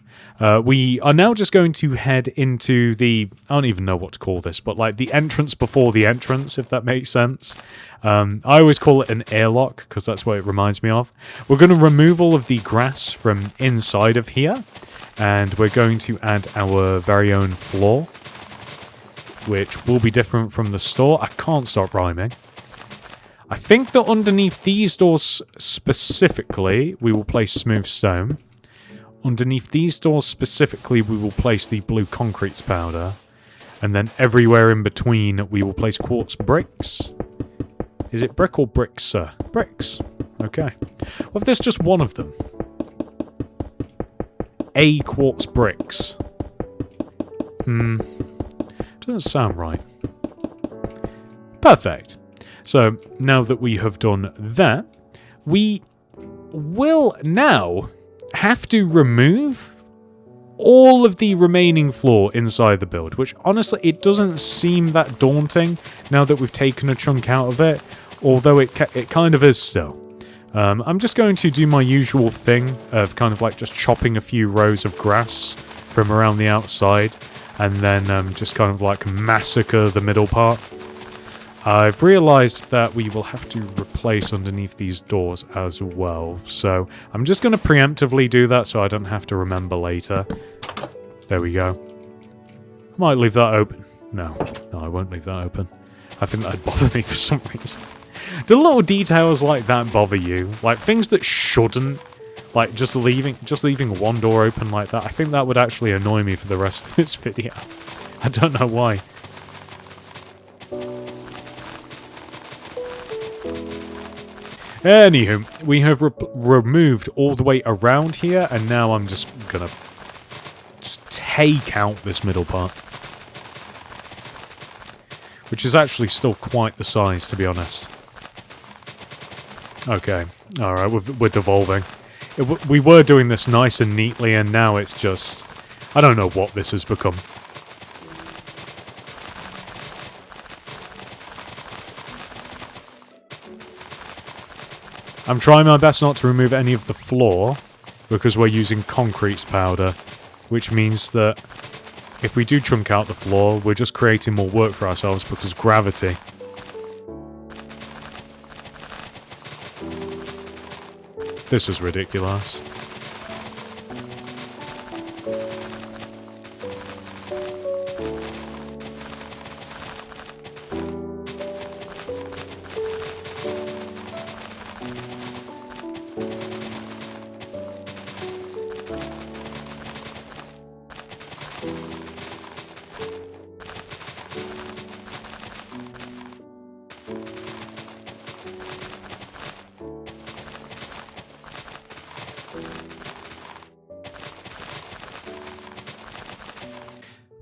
A: We are now just going to head into the... I don't even know what to call this, but like the entrance before the entrance, if that makes sense. I always call it an airlock, because that's what it reminds me of. We're going to remove all of the grass from inside of here, and we're going to add our very own floor, which will be different from the store. I can't stop rhyming. I think that underneath these doors specifically, we will place smooth stone. Underneath these doors specifically, we will place the blue concrete powder. And then everywhere in between, we will place quartz bricks. Is it brick or bricks, sir? Bricks. Okay. What if there's just one of them? A quartz bricks. Doesn't sound right. Perfect. So, now that we have done that, we will now have to remove all of the remaining floor inside the build, which honestly, it doesn't seem that daunting now that we've taken a chunk out of it, although it kind of is still. I'm just going to do my usual thing of kind of like just chopping a few rows of grass from around the outside, and then just kind of like massacre the middle part. I've realised that we will have to replace underneath these doors as well, so I'm just going to preemptively do that so I don't have to remember later. There we go. I might leave that open. No, I won't leave that open. I think that'd bother me for some reason. Do little details like that bother you? Like things that shouldn't, like just leaving one door open like that. I think that would actually annoy me for the rest of this video. I don't know why. Anywho, we have removed all the way around here, and now I'm just gonna take out this middle part. Which is actually still quite the size, to be honest. Okay, alright, we're devolving. We were doing this nice and neatly, and now it's just... I don't know what this has become. I'm trying my best not to remove any of the floor, because we're using concrete powder. which means that if we do chunk out the floor, we're just creating more work for ourselves because gravity. This is ridiculous.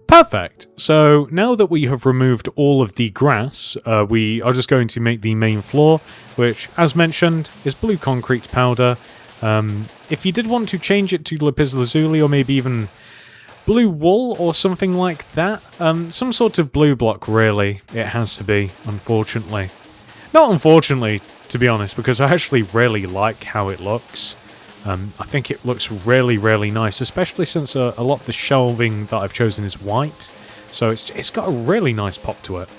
A: Perfect. So now that we have removed all of the grass, we are just going to make the main floor, which, as mentioned, is blue concrete powder. If you did want to change it to lapis lazuli or maybe even blue wool or something like that, some sort of blue block, really, it has to be, unfortunately. Not unfortunately, to be honest, because I actually really like how it looks. I think it looks really, really nice, especially since a lot of the shelving that I've chosen is white. So it's got a really nice pop to it.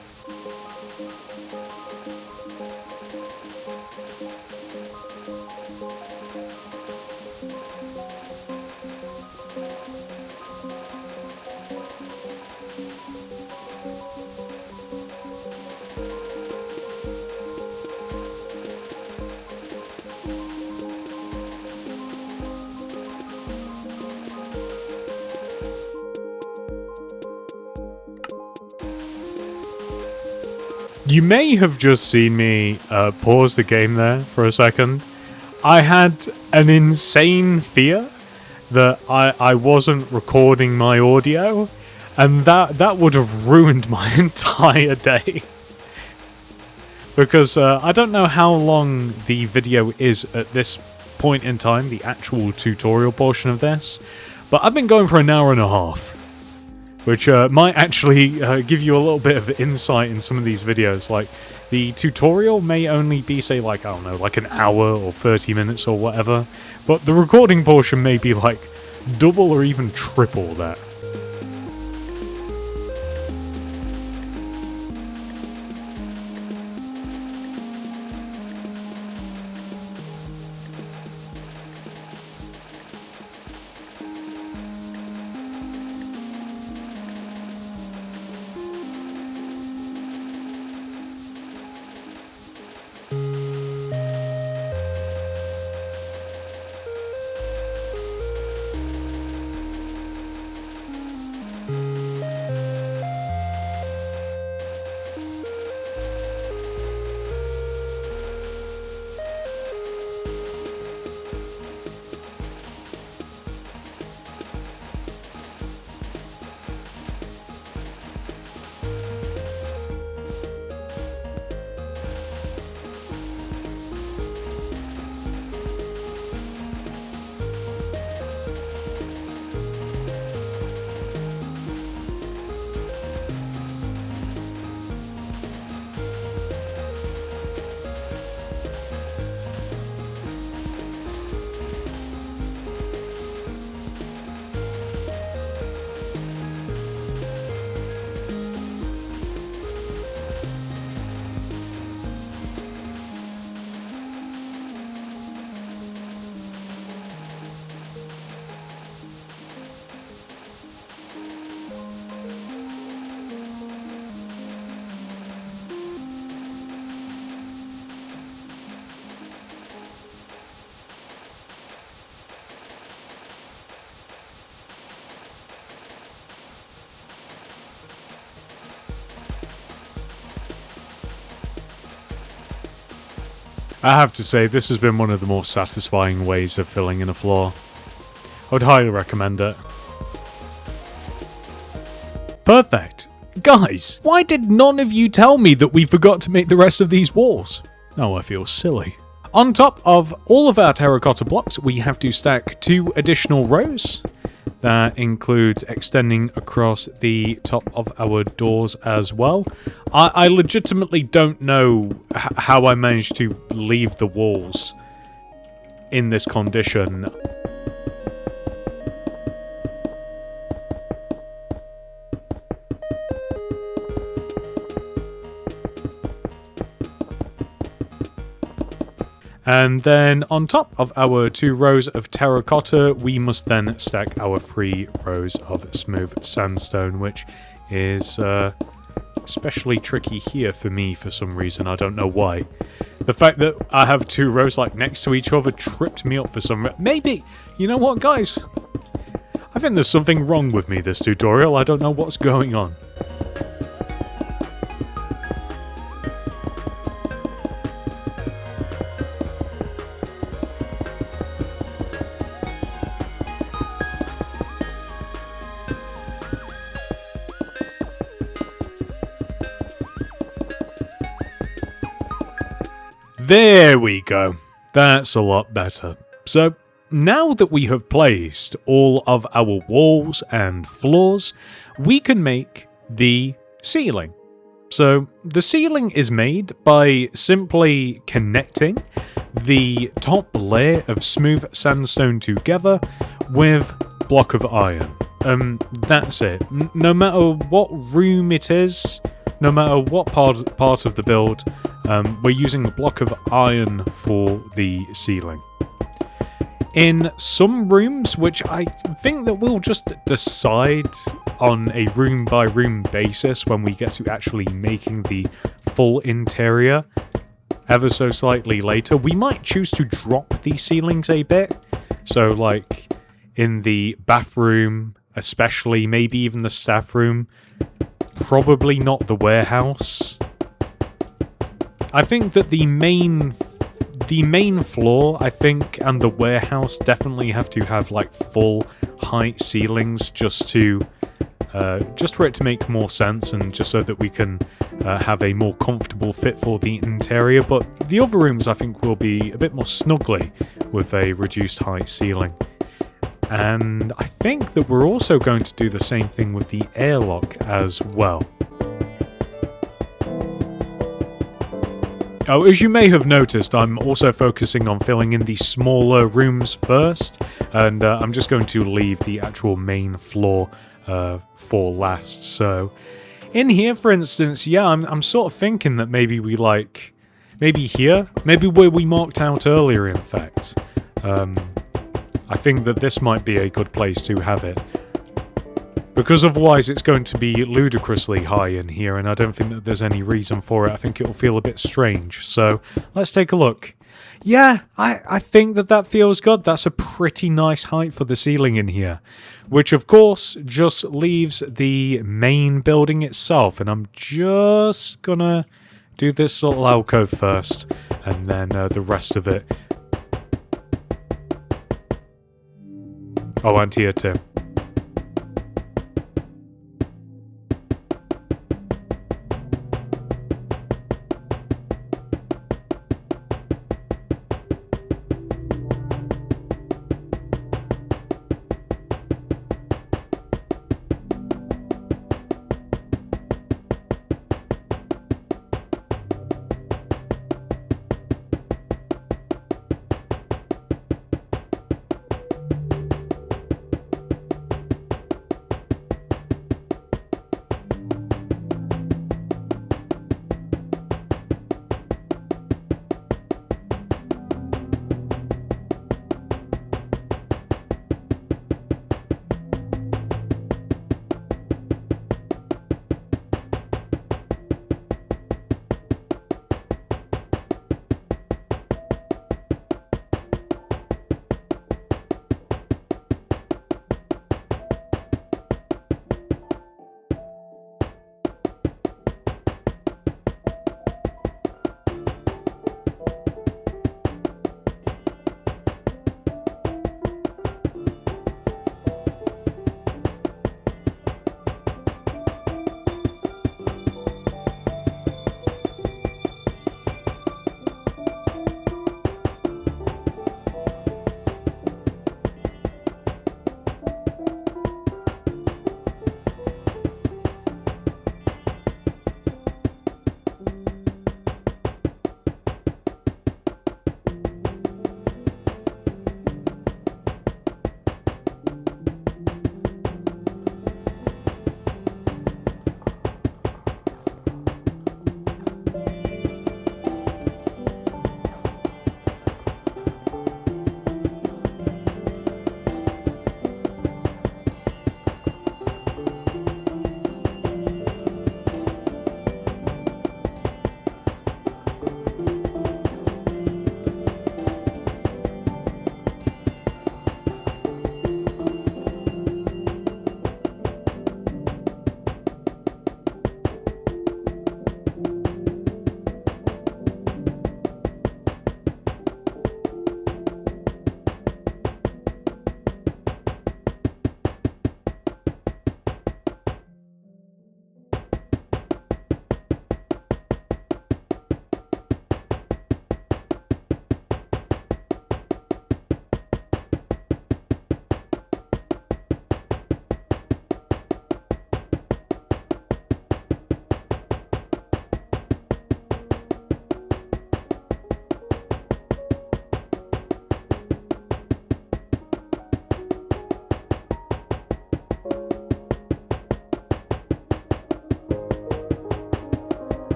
A: You may have just seen me pause the game there for a second. I had an insane fear that I wasn't recording my audio, and that would have ruined my entire day. Because I don't know how long the video is at this point in time, the actual tutorial portion of this, but I've been going for an hour and a half. Which might actually give you a little bit of insight in some of these videos. Like, the tutorial may only be, say, like, I don't know, like an hour or 30 minutes or whatever. But the recording portion may be, like, double or even triple that. I have to say, this has been one of the more satisfying ways of filling in a floor. I would highly recommend it. Perfect. Guys, why did none of you tell me that we forgot to make the rest of these walls? Oh, I feel silly. On top of all of our terracotta blocks, we have to stack 2 additional rows. That includes extending across the top of our doors as well. I legitimately don't know how I managed to leave the walls in this condition. And then on top of our 2 rows of terracotta, we must then stack our 3 rows of smooth sandstone, which is especially tricky here for me for some reason. I don't know why. The fact that I have 2 rows like next to each other tripped me up for some maybe, you know what guys? I think there's something wrong with me this tutorial. I don't know what's going on. There we go. That's a lot better. So, now that we have placed all of our walls and floors, we can make the ceiling. So, the ceiling is made by simply connecting the top layer of smooth sandstone together with block of iron. That's it. No matter what room it is, no matter what part of the build, we're using a block of iron for the ceiling. In some rooms, which I think that we'll just decide on a room by room basis when we get to actually making the full interior ever so slightly later, we might choose to drop the ceilings a bit. So like in the bathroom, especially, maybe even the staff room, probably not the warehouse. I think that the main floor, I think, and the warehouse definitely have to have like full height ceilings just for it to make more sense and just so that we can have a more comfortable fit for the interior. But the other rooms I think will be a bit more snuggly with a reduced height ceiling. And I think that we're also going to do the same thing with the airlock as well. Oh, as you may have noticed, I'm also focusing on filling in the smaller rooms first, and I'm just going to leave the actual main floor for last. So, in here, for instance, yeah, I'm sort of thinking that maybe maybe here, maybe where we marked out earlier, in fact. I think that this might be a good place to have it. Because otherwise it's going to be ludicrously high in here, and I don't think that there's any reason for it. I think it'll feel a bit strange. So, let's take a look. Yeah, I think that feels good. That's a pretty nice height for the ceiling in here. Which, of course, just leaves the main building itself. And I'm just gonna do this little alcove first, and then the rest of it. Oh, and here too.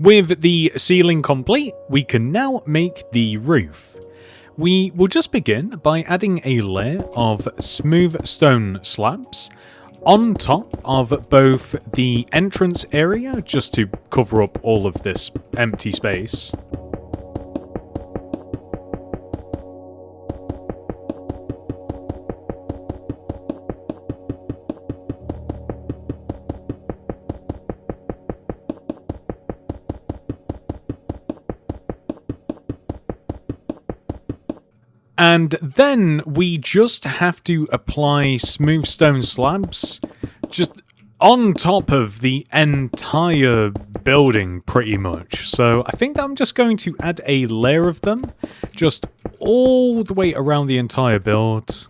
A: With the ceiling complete, we can now make the roof. We will just begin by adding a layer of smooth stone slabs on top of both the entrance area, just to cover up all of this empty space. And then we just have to apply smooth stone slabs just on top of the entire building pretty much. So I think that I'm just going to add a layer of them just all the way around the entire build.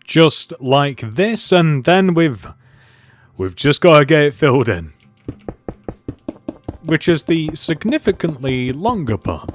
A: Just like this, and then we've just got to get it filled in. Which is the significantly longer part.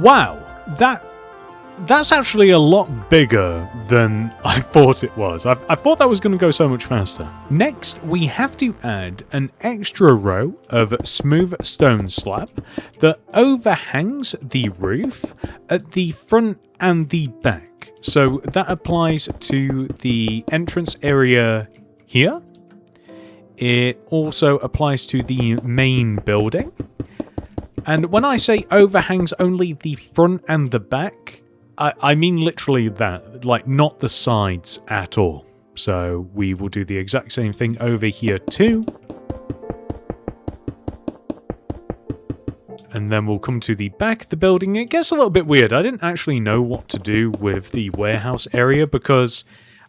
A: Wow, that's actually a lot bigger than I thought it was. I thought that was going to go so much faster. Next, we have to add an extra row of smooth stone slab that overhangs the roof at the front and the back. So that applies to the entrance area here. It also applies to the main building. And when I say overhangs only the front and the back, I mean literally that, like not the sides at all. So we will do the exact same thing over here too. And then we'll come to the back of the building. It gets a little bit weird. I didn't actually know what to do with the warehouse area because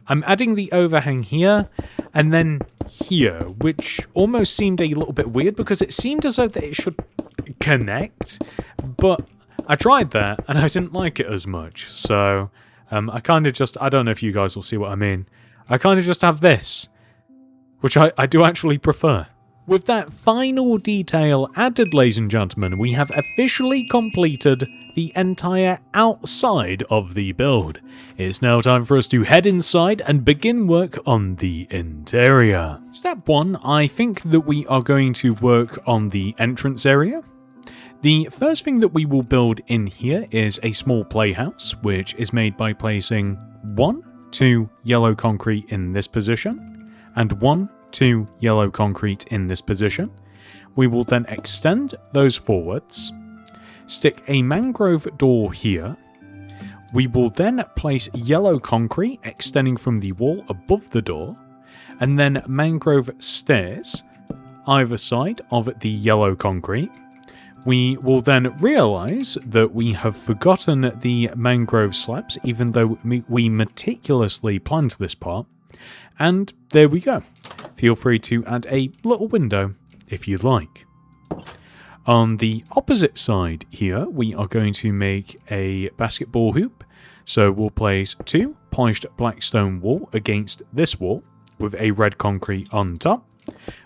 A: I'm adding the overhang here and then here, which almost seemed a little bit weird because it seemed as though that it should connect, but I tried that and I didn't like it as much. So I kind of just, I don't know if you guys will see what I mean. I kind of just have this, which I do actually prefer. With that final detail added, ladies and gentlemen, we have officially completed the entire outside of the build. It's now time for us to head inside and begin work on the interior. Step 1, I think that we are going to work on the entrance area. The first thing that we will build in here is a small playhouse, which is made by placing 2 yellow concrete in this position, and 2 yellow concrete in this position. We will then extend those forwards, stick a mangrove door here. We will then place yellow concrete extending from the wall above the door, and then mangrove stairs either side of the yellow concrete. We will then realise that we have forgotten the mangrove slabs, even though we meticulously planned this part. And there we go. Feel free to add a little window if you'd like. On the opposite side here, we are going to make a basketball hoop. So we'll place 2 polished black stone wall against this wall with a red concrete on top.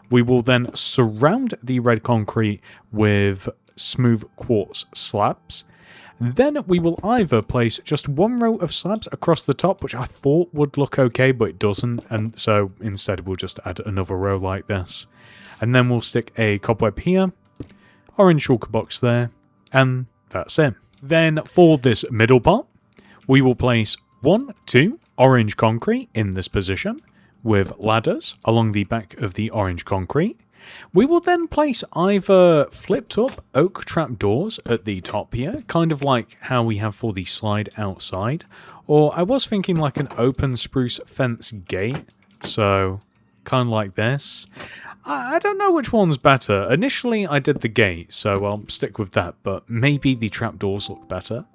A: We will then surround the red concrete with smooth quartz slabs. Then we will either place just 1 row of slabs across the top, which I thought would look okay, but it doesn't, and so instead we'll just add another row like this. And then we'll stick a cobweb here, orange shulker box there, and that's it. Then for this middle part, we will place 2 orange concrete in this position, with ladders along the back of the orange concrete. We will then place either flipped up oak trapdoors at the top here, kind of like how we have for the slide outside, or I was thinking like an open spruce fence gate, so kind of like this. I don't know which one's better. Initially I did the gate, so I'll stick with that, but maybe the trapdoors look better.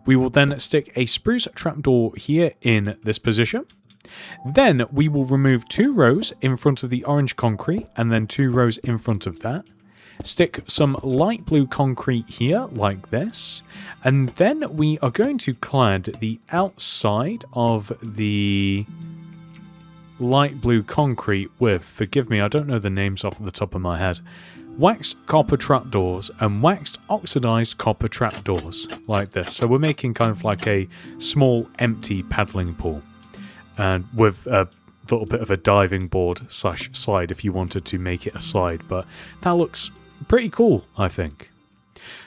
A: We will then stick a spruce trapdoor here in this position. Then we will remove 2 rows in front of the orange concrete and then 2 rows in front of that. Stick some light blue concrete here like this. And then we are going to clad the outside of the light blue concrete with, forgive me, I don't know the names off the top of my head, waxed copper trapdoors and waxed oxidized copper trapdoors like this. So we're making kind of like a small empty paddling pool. And with a little bit of a diving board / slide if you wanted to make it a slide, but that looks pretty cool, I think.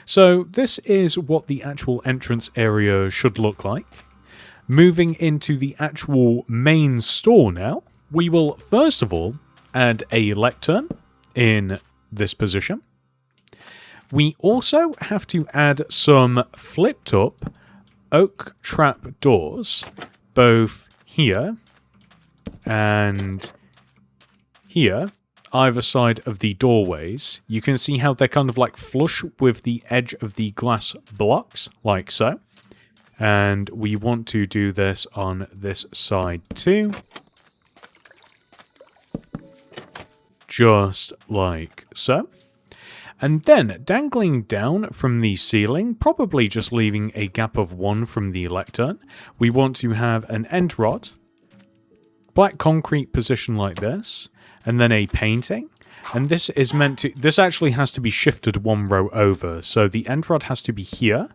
A: So this is what the actual entrance area should look like. Moving into the actual main store now, we will first of all add a lectern in this position. We also have to add some flipped up oak trap doors, both here and here, either side of the doorways. You can see how they're kind of like flush with the edge of the glass blocks, like so. And we want to do this on this side too. Just like so. And then dangling down from the ceiling, probably just leaving a gap of 1 from the lectern, we want to have an end rod, black concrete position like this, and then a painting. And this is meant to, this actually has to be shifted 1 row over. So the end rod has to be here,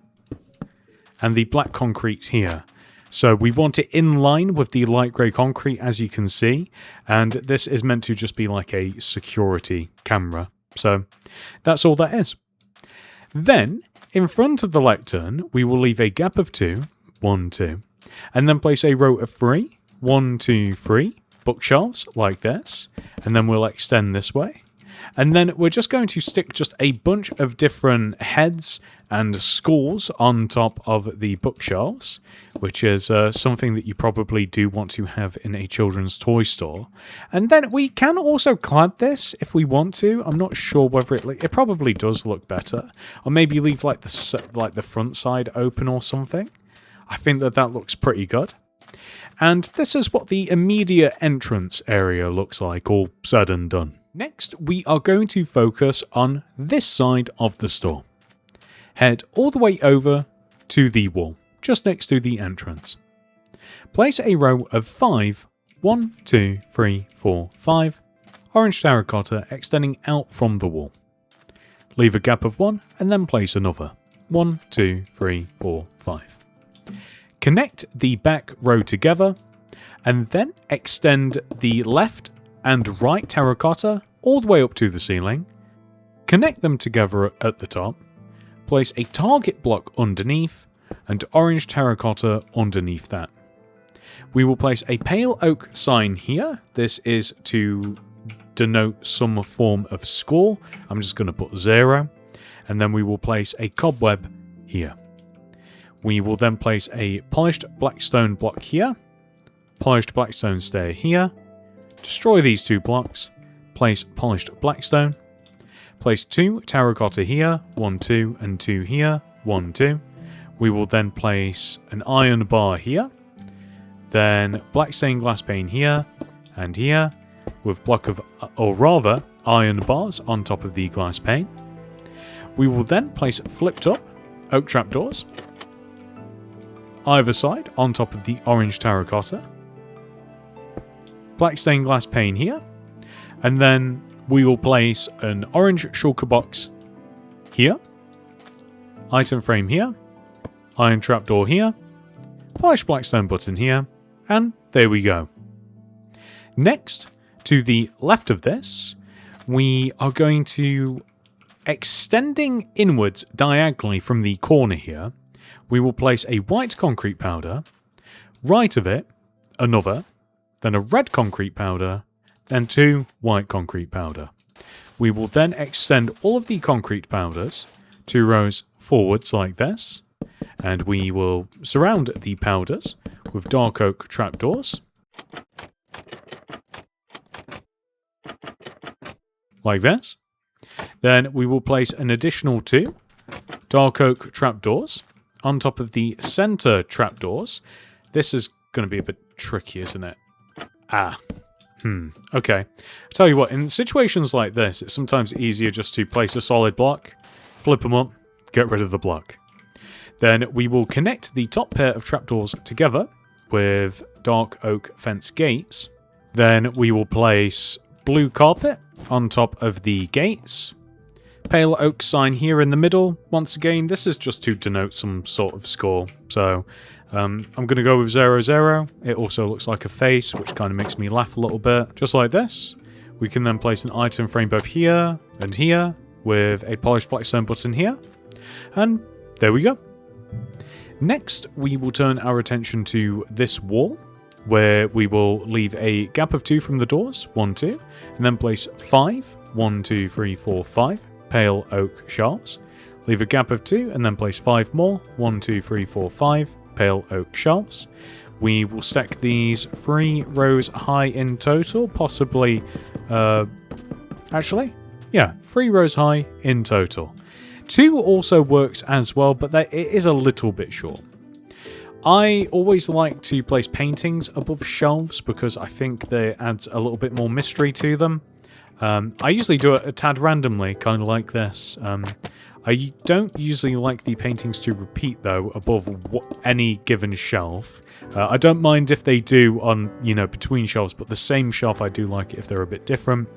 A: and the black concrete here. So we want it in line with the light grey concrete, as you can see, and this is meant to just be like a security camera. So that's all that is. Then, in front of the lectern, we will leave a gap of 2, 1, 2, and then place a row of 3, 1, 2, 3, bookshelves like this, and then we'll extend this way. And then we're just going to stick just a bunch of different heads and skulls on top of the bookshelves, which is something that you probably do want to have in a children's toy store. And then we can also clad this if we want to. I'm not sure whether it probably does look better, or maybe leave like the front side open or something. I think that looks pretty good. And this is what the immediate entrance area looks like, all said and done. Next, we are going to focus on this side of the store. Head all the way over to the wall, just next to the entrance. Place a row of 5, 1, 2, 3, 4, 5, orange terracotta extending out from the wall. Leave a gap of 1 and then place another. 1, 2, 3, 4, 5. Connect the back row together and then extend the left and right terracotta all the way up to the ceiling. Connect them together at the top. Place a target block underneath and orange terracotta underneath that. We will place a pale oak sign here. This is to denote some form of score. I'm just going to put 0. And then we will place a cobweb here. We will then place a polished blackstone block here. Polished blackstone stair here. Destroy these 2 blocks. Place polished blackstone. Place 2 terracotta here, 1, 2, and 2 here, 1, 2. We will then place an iron bar here. Then black stained glass pane here and here, with block of, or rather, iron bars on top of the glass pane. We will then place flipped up oak trapdoors either side on top of the orange terracotta. Black stained glass pane here, and then we will place an orange shulker box here, item frame here, iron trapdoor here, polished blackstone button here, and there we go. Next, to the left of this, we are going to, extending inwards diagonally from the corner here, we will place a white concrete powder, right of it, another, then a red concrete powder, then 2 white concrete powder. We will then extend all of the concrete powders 2 rows forwards like this, and we will surround the powders with dark oak trapdoors, like this. Then we will place an additional 2 dark oak trapdoors on top of the center trapdoors. This is going to be a bit tricky, isn't it? Okay. I'll tell you what, in situations like this, it's sometimes easier just to place a solid block, flip them up, get rid of the block. Then we will connect the top pair of trapdoors together with dark oak fence gates. Then we will place blue carpet on top of the gates. Pale oak sign here in the middle. Once again, this is just to denote some sort of score. So I'm going to go with 0, 0. It also looks like a face, which kind of makes me laugh a little bit. Just like this. We can then place an item frame both here and here with a polished blackstone button here. And there we go. Next, we will turn our attention to this wall, where we will leave a gap of 2 from the doors, 1, 2, and then place 5, 1, 2, 3, 4, 5 pale oak shelves. Leave a gap of 2 and then place 5 more, 1, 2, 3, 4, 5 pale oak shelves. We will stack these 3 rows high in total, possibly, actually, yeah, 3 rows high in total. 2 also works as well, but it is a little bit short. I always like to place paintings above shelves because I think they adds a little bit more mystery to them. I usually do it a tad randomly, kind of like this. I don't usually like the paintings to repeat, though, above any given shelf. I don't mind if they do on, between shelves, but the same shelf I do like it if they're a bit different.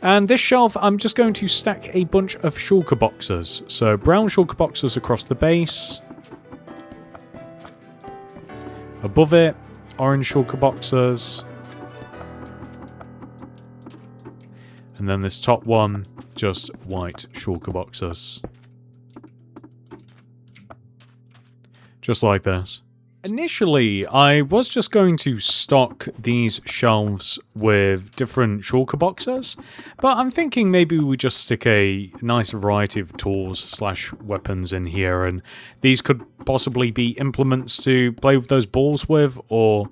A: And this shelf, I'm just going to stack a bunch of shulker boxes. So brown shulker boxes across the base. Above it, orange shulker boxes. And then this top one, just white shulker boxes. Just like this. Initially, I was just going to stock these shelves with different shulker boxes, but I'm thinking maybe we just stick a nice variety of tools slash weapons in here, and these could possibly be implements to play with those balls with, or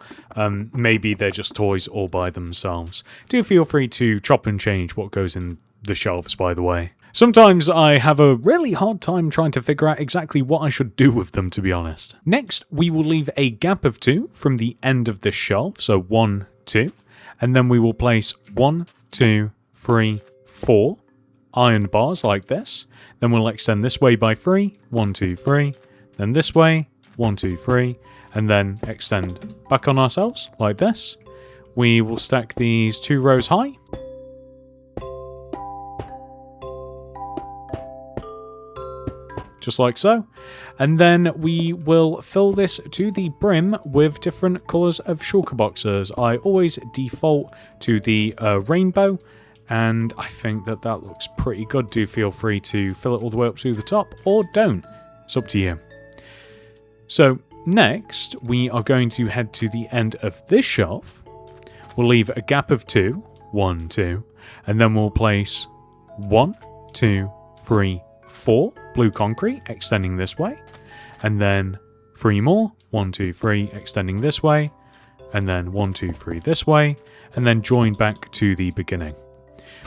A: maybe they're just toys all by themselves. Do feel free to chop and change what goes in the shelves, by the way. Sometimes I have a really hard time trying to figure out exactly what I should do with them, to be honest. Next, we will leave a gap of 2 from the end of this shelf, so 1, 2, and then we will place 1, 2, 3, 4 iron bars like this. Then we'll extend this way by 3, 1, 2, 3, then this way, 1, 2, 3, and then extend back on ourselves like this. We will stack these 2 rows high. Just like so. And then we will fill this to the brim with different colours of shulker boxes. I always default to the rainbow, and I think that that looks pretty good. Do feel free to fill it all the way up to the top, or don't. It's up to you. So next, we are going to head to the end of this shelf. We'll leave a gap of 2, 1, 2, and then we'll place 1, 2, 3, 4 blue concrete extending this way, and then 3 more, 1, 2, 3 extending this way, and then 1, 2, 3 this way, and then join back to the beginning.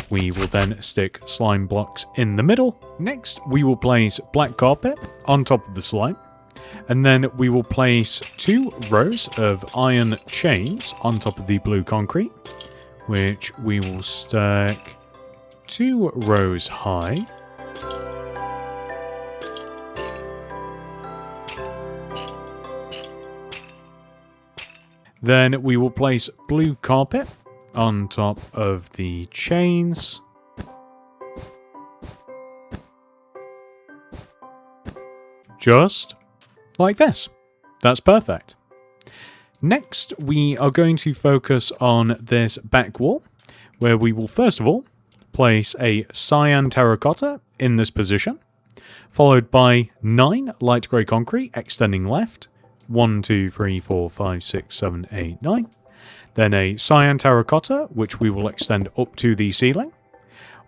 A: We will then stick slime blocks in the middle. Next, we will place black carpet on top of the slime, and then we will place 2 rows of iron chains on top of the blue concrete, which we will stack 2 rows high. Then we will place blue carpet on top of the chains. Just like this. That's perfect. Next, we are going to focus on this back wall, where we will first of all place a cyan terracotta in this position, followed by 9 light grey concrete extending left. 1, 2, 3, 4, 5, 6, 7, 8, 9. Then a cyan terracotta, which we will extend up to the ceiling.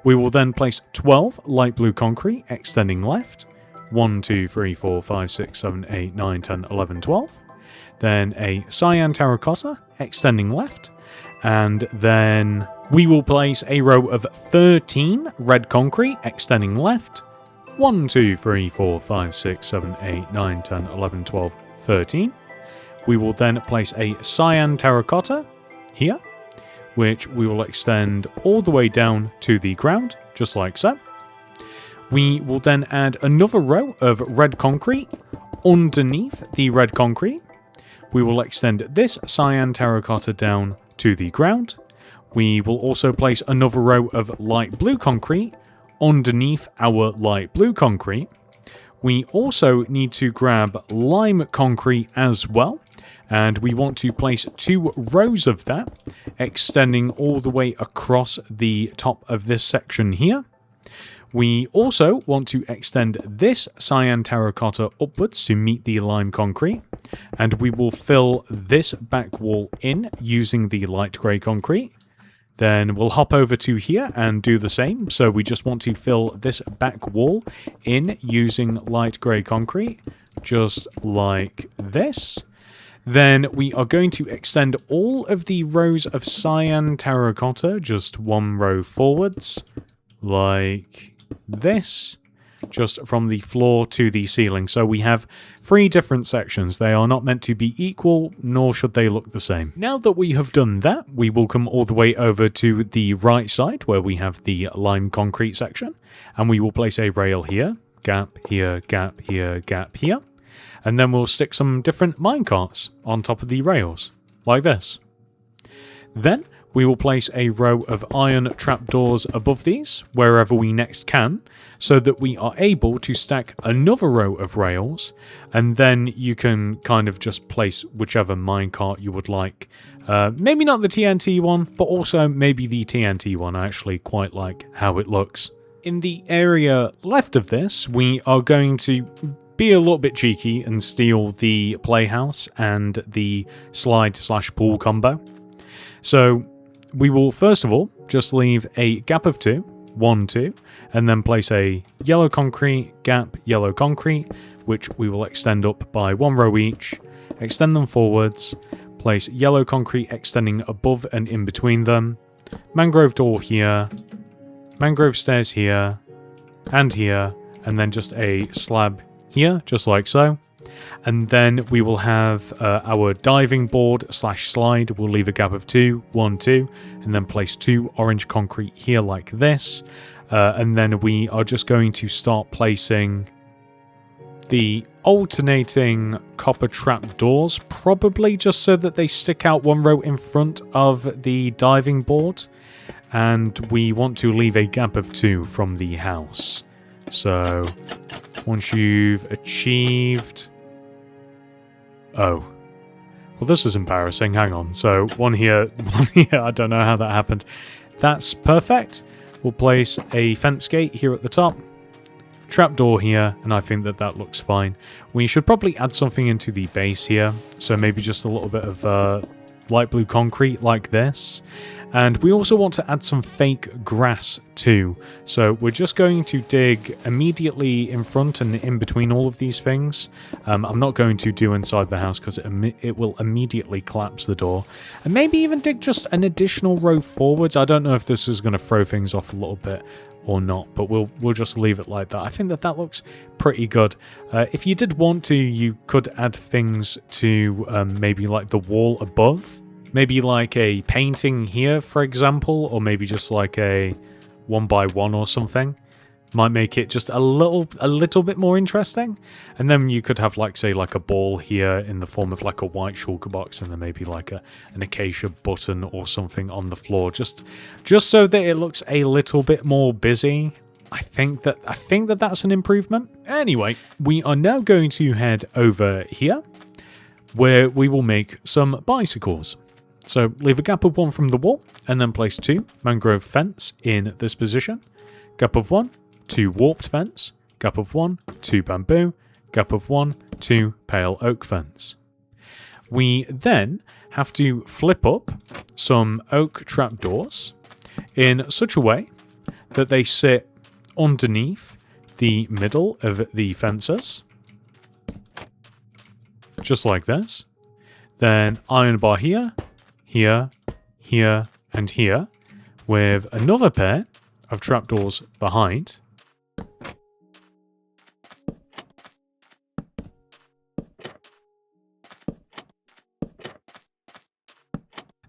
A: We will then place 12 light blue concrete extending left. 1, 2, 3, 4, 5, 6, 7, 8, 9, 10, 11, 12. Then a cyan terracotta extending left. And then we will place a row of 13 red concrete extending left. 1, 2, 3, 4, 5, 6, 7, 8, 9, 10, 11, 12, 13. We will then place a cyan terracotta here, which we will extend all the way down to the ground, just like so. We will then add another row of red concrete underneath the red concrete. We will extend this cyan terracotta down to the ground. We will also place another row of light blue concrete underneath our light blue concrete. We also need to grab lime concrete as well, and we want to place 2 rows of that, extending all the way across the top of this section here. We also want to extend this cyan terracotta upwards to meet the lime concrete, and we will fill this back wall in using the light grey concrete. Then we'll hop over to here and do the same. So we just want to fill this back wall in using light grey concrete, just like this. Then we are going to extend all of the rows of cyan terracotta, just 1 row forwards, like this, just from the floor to the ceiling. So we have 3 different sections. They are not meant to be equal, nor should they look the same. Now that we have done that, we will come all the way over to the right side where we have the lime concrete section, and we will place a rail here, gap here, gap here, gap here, and then we'll stick some different minecarts on top of the rails, like this. Then we will place a row of iron trapdoors above these, wherever we next can, so that we are able to stack another row of rails, and then you can kind of just place whichever minecart you would like. Maybe not the TNT one, but also maybe the TNT one. I actually quite like how it looks. In the area left of this, we are going to be a little bit cheeky and steal the playhouse and the slide/pool combo. So we will first of all just leave a gap of 2, 1, 2, and then place a yellow concrete, gap, yellow concrete, which we will extend up by 1 row each, extend them forwards, place yellow concrete extending above and in between them, mangrove door here, mangrove stairs here, and then just a slab here, just like so. And then we will have our diving board/slide. We'll leave a gap of 2, 1, 2, and then place 2 orange concrete here like this. And then we are just going to start placing the alternating copper trap doors, probably just so that they stick out 1 row in front of the diving board. And we want to leave a gap of 2 from the house. So once you've achieved... Oh. Well, this is embarrassing. Hang on. So, one here, one here. I don't know how that happened. That's perfect. We'll place a fence gate here at the top. Trapdoor here, and I think that that looks fine. We should probably add something into the base here. So, maybe just a little bit of light blue concrete like this. And we also want to add some fake grass too. So we're just going to dig immediately in front and in between all of these things. I'm not going to do inside the house because it will immediately collapse the door. And maybe even dig just an additional row forwards. I don't know if this is going to throw things off a little bit or not, but we'll just leave it like that. I think that that looks pretty good. If you did want to, you could add things to maybe like the wall above. Maybe like a painting here, for example, or maybe just like a 1x1 or something. Might make it just a little bit more interesting. And then you could have like, say, like a ball here in the form of like a white shulker box, and then maybe like an acacia button or something on the floor, just so that it looks a little bit more busy. I think that that's an improvement. Anyway, we are now going to head over here, where we will make some bicycles. So leave a gap of 1 from the wall, and then place 2 mangrove fence in this position. Gap of 1, 2 warped fence. Gap of 1, 2 bamboo. Gap of 1, 2 pale oak fence. We then have to flip up some oak trapdoors in such a way that they sit underneath the middle of the fences. Just like this. Then iron bar here. Here, here, and here, with another pair of trapdoors behind.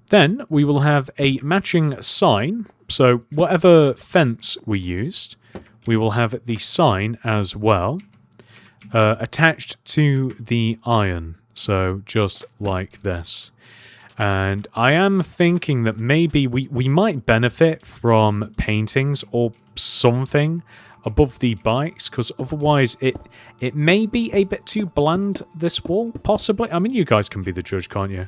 A: Then we will have a matching sign, so whatever fence we used, we will have the sign as well, attached to the iron, so just like this. And I am thinking that maybe we might benefit from paintings or something above the bikes, because otherwise it may be a bit too bland, this wall, possibly. I mean, you guys can be the judge, can't you?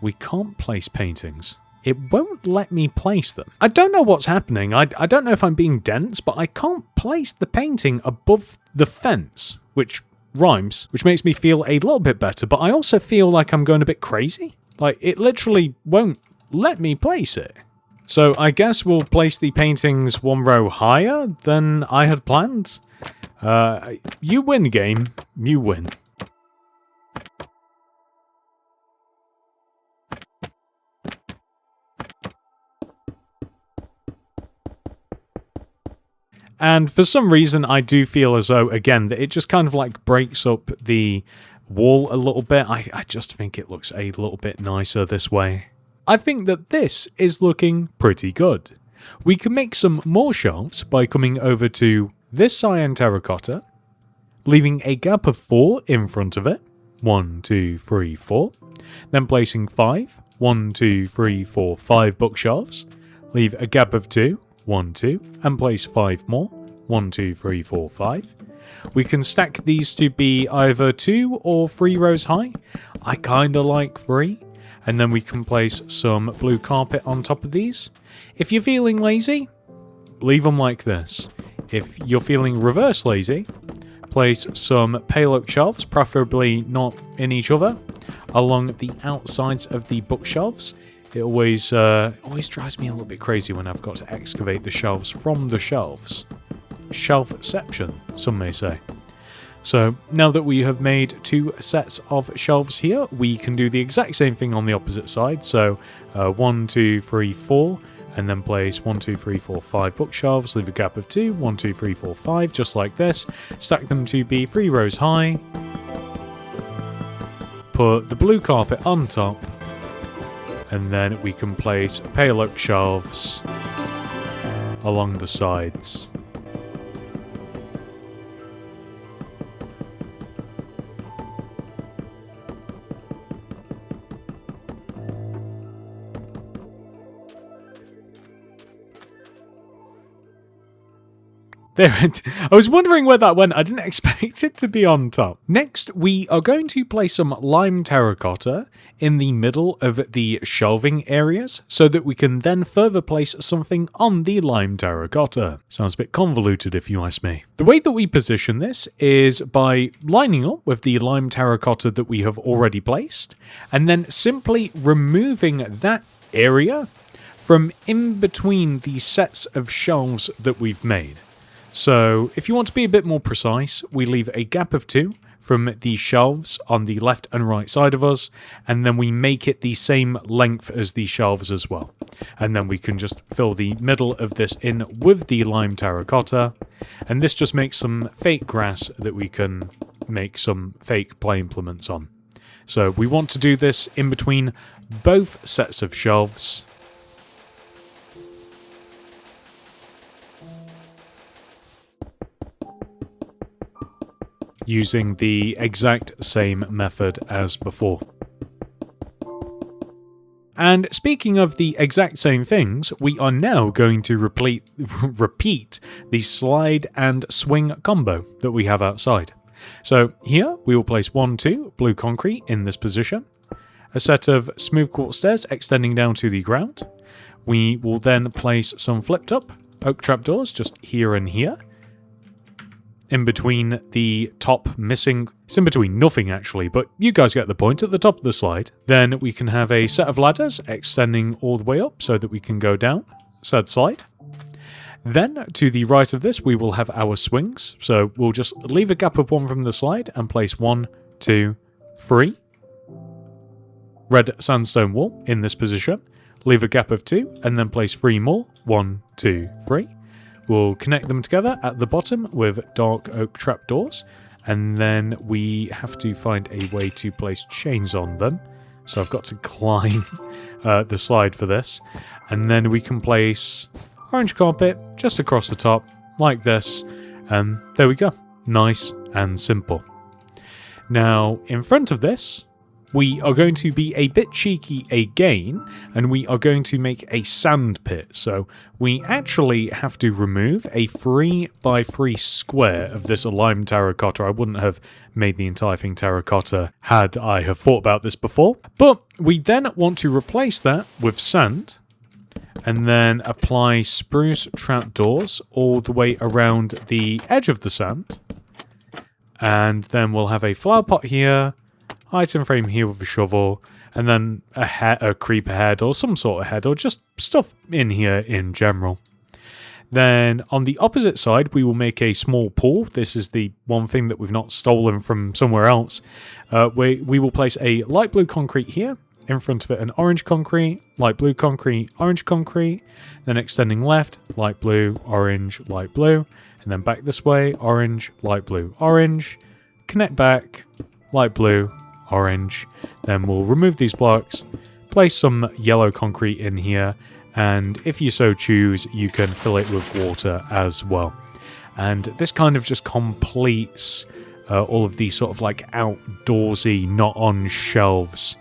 A: We can't place paintings. It won't let me place them. I don't know what's happening. I don't know if I'm being dense, but I can't place the painting above the fence, which rhymes, which makes me feel a little bit better, but I also feel like I'm going a bit crazy. Like, it literally won't let me place it. So I guess we'll place the paintings 1 row higher than I had planned. You win, game. You win. And for some reason, I do feel as though, again, that it just kind of like breaks up the wall a little bit. I just think it looks a little bit nicer this way. I think that this is looking pretty good. We can make some more shelves by coming over to this cyan terracotta, leaving a gap of 4 in front of it. 1, 2, 3, 4. Then placing 5 1, 2, 3, 4, 5 bookshelves, leave a gap of 2, 1, 2, and place 5 more, 1, 2, 3, 4, 5. We can stack these to be either 2 or 3 rows high. I kinda like 3. And then we can place some blue carpet on top of these. If you're feeling lazy, leave them like this. If you're feeling reverse lazy, place some pale oak shelves, preferably not in each other, along the outsides of the bookshelves. It always drives me a little bit crazy when I've got to excavate the shelves from the shelves. Shelfception, some may say. So now that we have made 2 sets of shelves here, we can do the exact same thing on the opposite side. So 1, 2, 3, 4, and then place 1, 2, 3, 4, 5 bookshelves, leave a gap of 2, 1, 2, 3, 4, 5, just like this. Stack them to be 3 rows high. Put the blue carpet on top, and then we can place pale oak shelves along the sides. There, I was wondering where that went. I didn't expect it to be on top. Next, we are going to place some lime terracotta in the middle of the shelving areas so that we can then further place something on the lime terracotta. Sounds a bit convoluted if you ask me. The way that we position this is by lining up with the lime terracotta that we have already placed and then simply removing that area from in between the sets of shelves that we've made. So if you want to be a bit more precise, we leave a gap of 2 from the shelves on the left and right side of us, and then we make it the same length as the shelves as well. And then we can just fill the middle of this in with the lime terracotta, and this just makes some fake grass that we can make some fake play implements on. So we want to do this in between both sets of shelves. Using the exact same method as before. And speaking of the exact same things, we are now going to repeat the slide and swing combo that we have outside. So here we will place 1, 2 blue concrete in this position, a set of smooth quartz stairs extending down to the ground. We will then place some flipped up oak trapdoors just here and here. In between the top missing, it's in between nothing actually, but you guys get the point, at the top of the slide. Then we can have a set of ladders extending all the way up so that we can go down said slide. Then to the right of this we will have our swings, so we'll just leave a gap of 1 from the slide and place 1, 2, 3 red sandstone wall in this position. Leave a gap of 2 and then place 3 more, 1, 2, 3. We'll connect them together at the bottom with dark oak trapdoors, and then we have to find a way to place chains on them. So I've got to climb the slide for this, and then we can place orange carpet just across the top like this, and there we go. Nice and simple. Now in front of this we are going to be a bit cheeky again, and we are going to make a sand pit. So we actually have to remove a 3x3 square of this lime terracotta. I wouldn't have made the entire thing terracotta had I have thought about this before. But we then want to replace that with sand, and then apply spruce trapdoors all the way around the edge of the sand. And then we'll have a flower pot here, item frame here with a shovel, and then a creeper head or some sort of head, or just stuff in here in general. Then on the opposite side we will make a small pool. This is the one thing that we've not stolen from somewhere else. We will place a light blue concrete here, in front of it an orange concrete, light blue concrete, orange concrete, then extending left, light blue, orange, light blue, and then back this way, orange, light blue, orange, connect back, light blue, orange. Then we'll remove these blocks, place some yellow concrete in here, and if you so choose you can fill it with water as well. And this kind of just completes all of these sort of like outdoorsy, not on shelves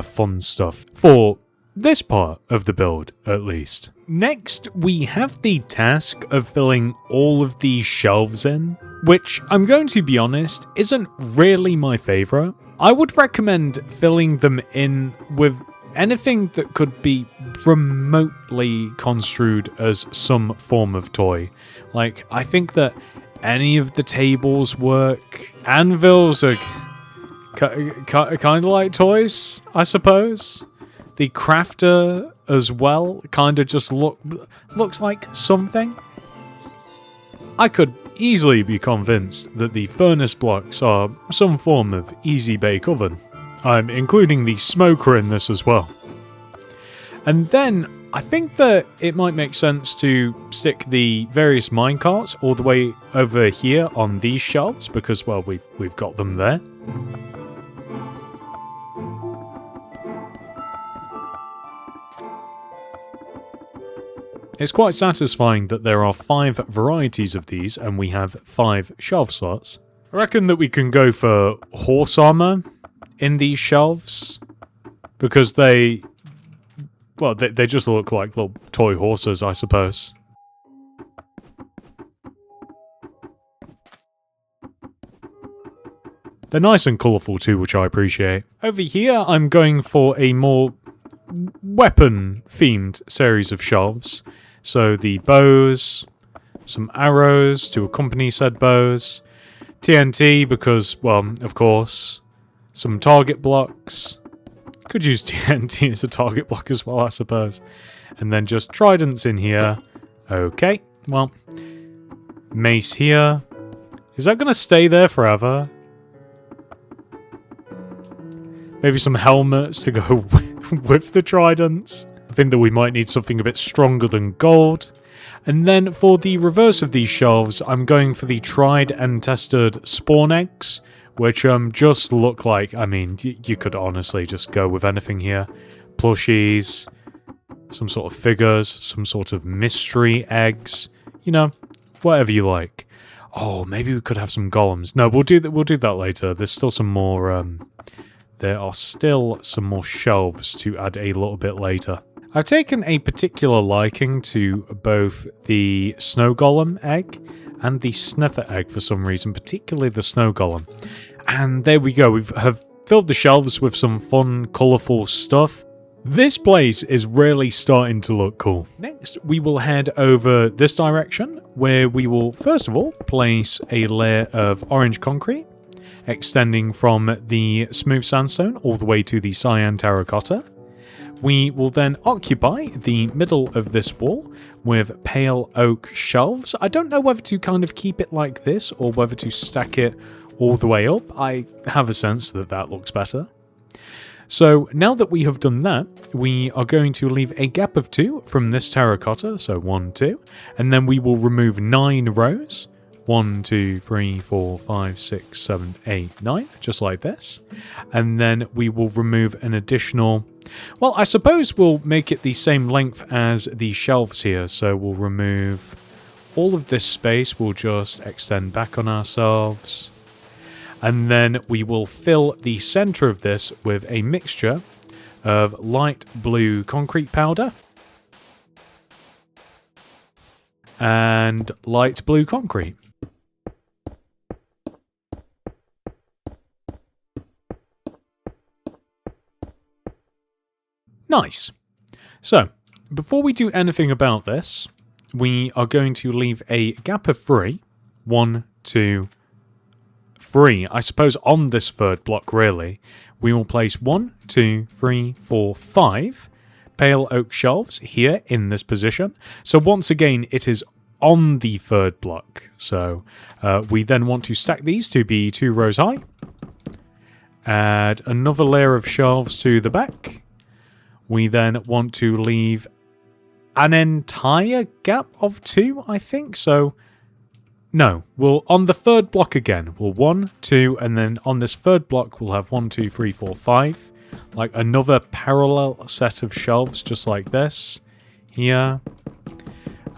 A: fun stuff for this part of the build, at least. Next, we have the task of filling all of these shelves in, which, I'm going to be honest, isn't really my favourite. I would recommend filling them in with anything that could be remotely construed as some form of toy. Like, I think that any of the tables work. Anvils are kind of like toys, I suppose. The crafter as well kind of just looks like something. I could easily be convinced that the furnace blocks are some form of easy bake oven. I'm including the smoker in this as well. And then I think that it might make sense to stick the various minecarts all the way over here on these shelves because, well, we've got them there. It's quite satisfying that there are 5 varieties of these and we have 5 shelf slots. I reckon that we can go for horse armor in these shelves because they just look like little toy horses, I suppose. They're nice and colourful too, which I appreciate. Over here, I'm going for a more weapon-themed series of shelves. So the bows, some arrows to accompany said bows, TNT because, well, of course, some target blocks. Could use TNT as a target block as well, I suppose. And then just tridents in here. Okay, well, mace here. Is that going to stay there forever? Maybe some helmets to go with the tridents. I think that we might need something a bit stronger than gold. And then for the reverse of these shelves, I'm going for the tried and tested spawn eggs, which just look like, I mean, you could honestly just go with anything here. Plushies, some sort of figures, some sort of mystery eggs, you know, whatever you like. Oh, maybe we could have some golems. No, we'll do that later. There's still some more, there are still some more shelves to add a little bit later. I've taken a particular liking to both the snow golem egg and the sniffer egg for some reason, particularly the snow golem. And there we go, have filled the shelves with some fun, colourful stuff. This place is really starting to look cool. Next, we will head over this direction, where we will first of all place a layer of orange concrete, extending from the smooth sandstone all the way to the cyan terracotta. We will then occupy the middle of this wall with pale oak shelves. I don't know whether to kind of keep it like this or whether to stack it all the way up. I have a sense that that looks better. So now that we have done that, we are going to leave a gap of 2 from this terracotta, so 1, 2, and then we will remove 9 rows. 1, 2, 3, 4, 5, 6, 7, 8, 9, just like this. And then we will remove an additional... Well, I suppose we'll make it the same length as the shelves here. So we'll remove all of this space. We'll just extend back on ourselves. And then we will fill the center of this with a mixture of light blue concrete powder and light blue concrete. Nice. So, before we do anything about this, we are going to leave a gap of 3. 1, 2, 3. I suppose on this third block, really. We will place 1, 2, 3, 4, 5 pale oak shelves here in this position. So once again, it is on the third block. So we then want to stack these to be 2 rows high. Add another layer of shelves to the back. We then want to leave an entire gap of 2, I think. So, no, we'll, on the third block again, we'll 1, 2, and then on this third block, we'll have 1, 2, 3, 4, 5. Like another parallel set of shelves, just like this. Here.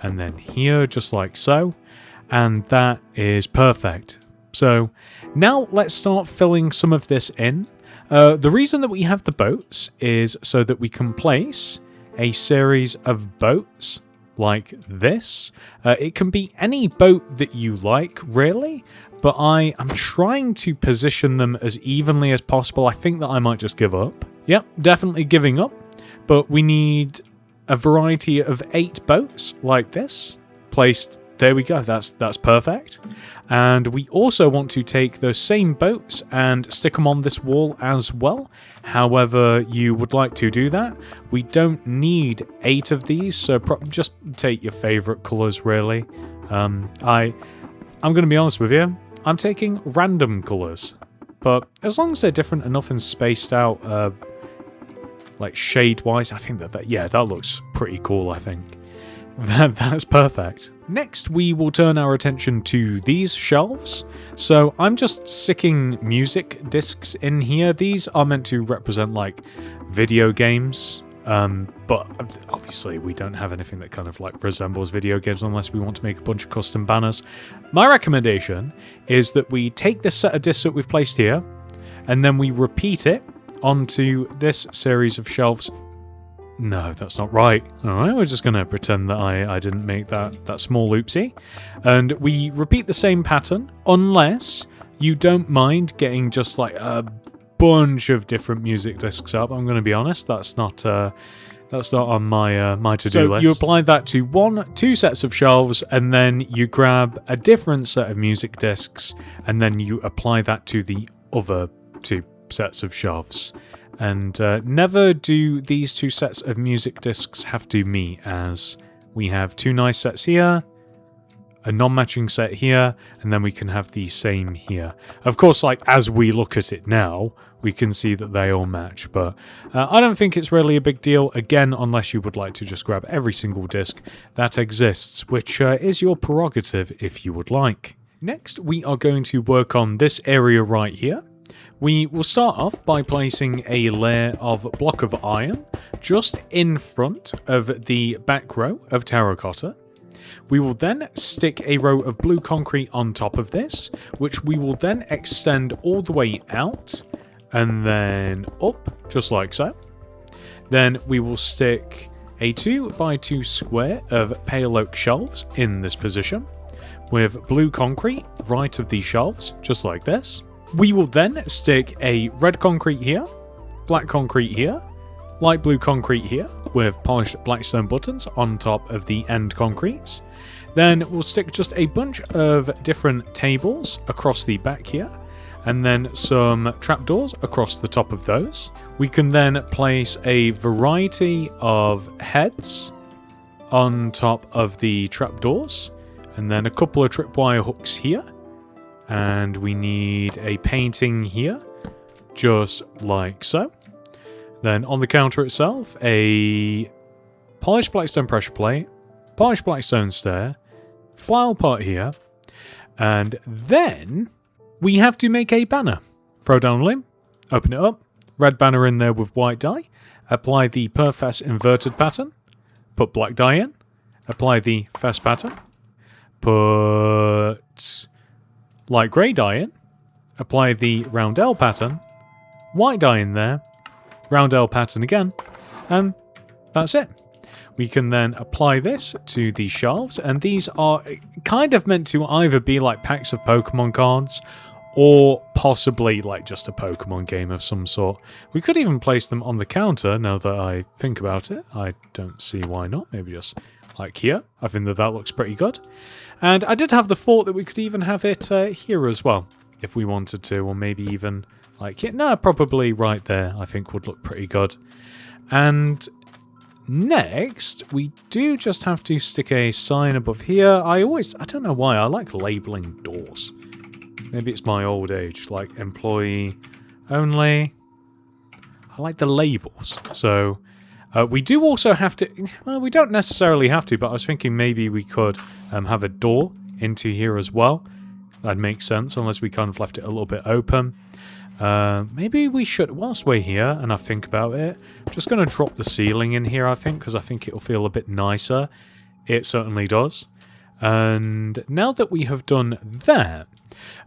A: And then here, just like so. And that is perfect. So, now let's start filling some of this in. The reason that we have the boats is so that we can place a series of boats like this. It can be any boat that you like, really, but I am trying to position them as evenly as possible. I think that I might just give up. Yep, definitely giving up. But we need a variety of 8 boats like this placed. There we go, that's perfect. And we also want to take those same boats and stick them on this wall as well. However you would like to do that. We don't need 8 of these, so just take your favorite colors, really. I'm going to be honest with you, I'm taking random colors. But as long as they're different enough and spaced out, like shade-wise, I think that looks pretty cool, I think. That's perfect. Next, we will turn our attention to these shelves. So I'm just sticking music discs in here. These are meant to represent like video games, but obviously we don't have anything that kind of like resembles video games unless we want to make a bunch of custom banners. My recommendation is that we take this set of discs that we've placed here, and then we repeat it onto this series of shelves. No, that's not right. Alright, we're just going to pretend that I didn't make that small oopsie. And we repeat the same pattern, unless you don't mind getting just like a bunch of different music discs up. I'm going to be honest, that's not on my to-do list. You apply that to 2 sets of shelves, and then you grab a different set of music discs, and then you apply that to the other 2 sets of shelves. And never do these 2 sets of music discs have to meet, as we have 2 nice sets here, a non-matching set here, and then we can have the same here. Of course, like as we look at it now, we can see that they all match, but I don't think it's really a big deal, again, unless you would like to just grab every single disc that exists, which is your prerogative if you would like. Next, we are going to work on this area right here. We will start off by placing a layer of block of iron just in front of the back row of terracotta. We will then stick a row of blue concrete on top of this, which we will then extend all the way out and then up, just like so. Then we will stick a 2x2 square of pale oak shelves in this position, with blue concrete right of these shelves, just like this. We will then stick a red concrete here, black concrete here, light blue concrete here, with polished blackstone buttons on top of the end concretes. Then we'll stick just a bunch of different tables across the back here, and then some trapdoors across the top of those. We can then place a variety of heads on top of the trapdoors, and then a couple of tripwire hooks here. And we need a painting here, just like so. Then on the counter itself, a polished blackstone pressure plate, polished blackstone stair, flower pot here, and then we have to make a banner. Throw down a limb, open it up, red banner in there with white dye, apply the perfest inverted pattern, put black dye in, apply the fest pattern, put light grey dye in, apply the roundel pattern, white dye in there, roundel pattern again, and that's it. We can then apply this to the shelves, and these are kind of meant to either be like packs of Pokemon cards, or possibly like just a Pokemon game of some sort. We could even place them on the counter, now that I think about it. I don't see why not, maybe just like here. I think that looks pretty good. And I did have the thought that we could even have it here as well, if we wanted to, or maybe even like here. No, probably right there, I think would look pretty good. And next, we do just have to stick a sign above here. I don't know why, I like labeling doors. Maybe it's my old age, like employee only. I like the labels. So we do also have to, well, we don't necessarily have to, but I was thinking maybe we could have a door into here as well. That'd make sense, unless we kind of left it a little bit open. Maybe we should, whilst we're here and I think about it, I'm just going to drop the ceiling in here, I think, because I think it'll feel a bit nicer. It certainly does. And now that we have done that,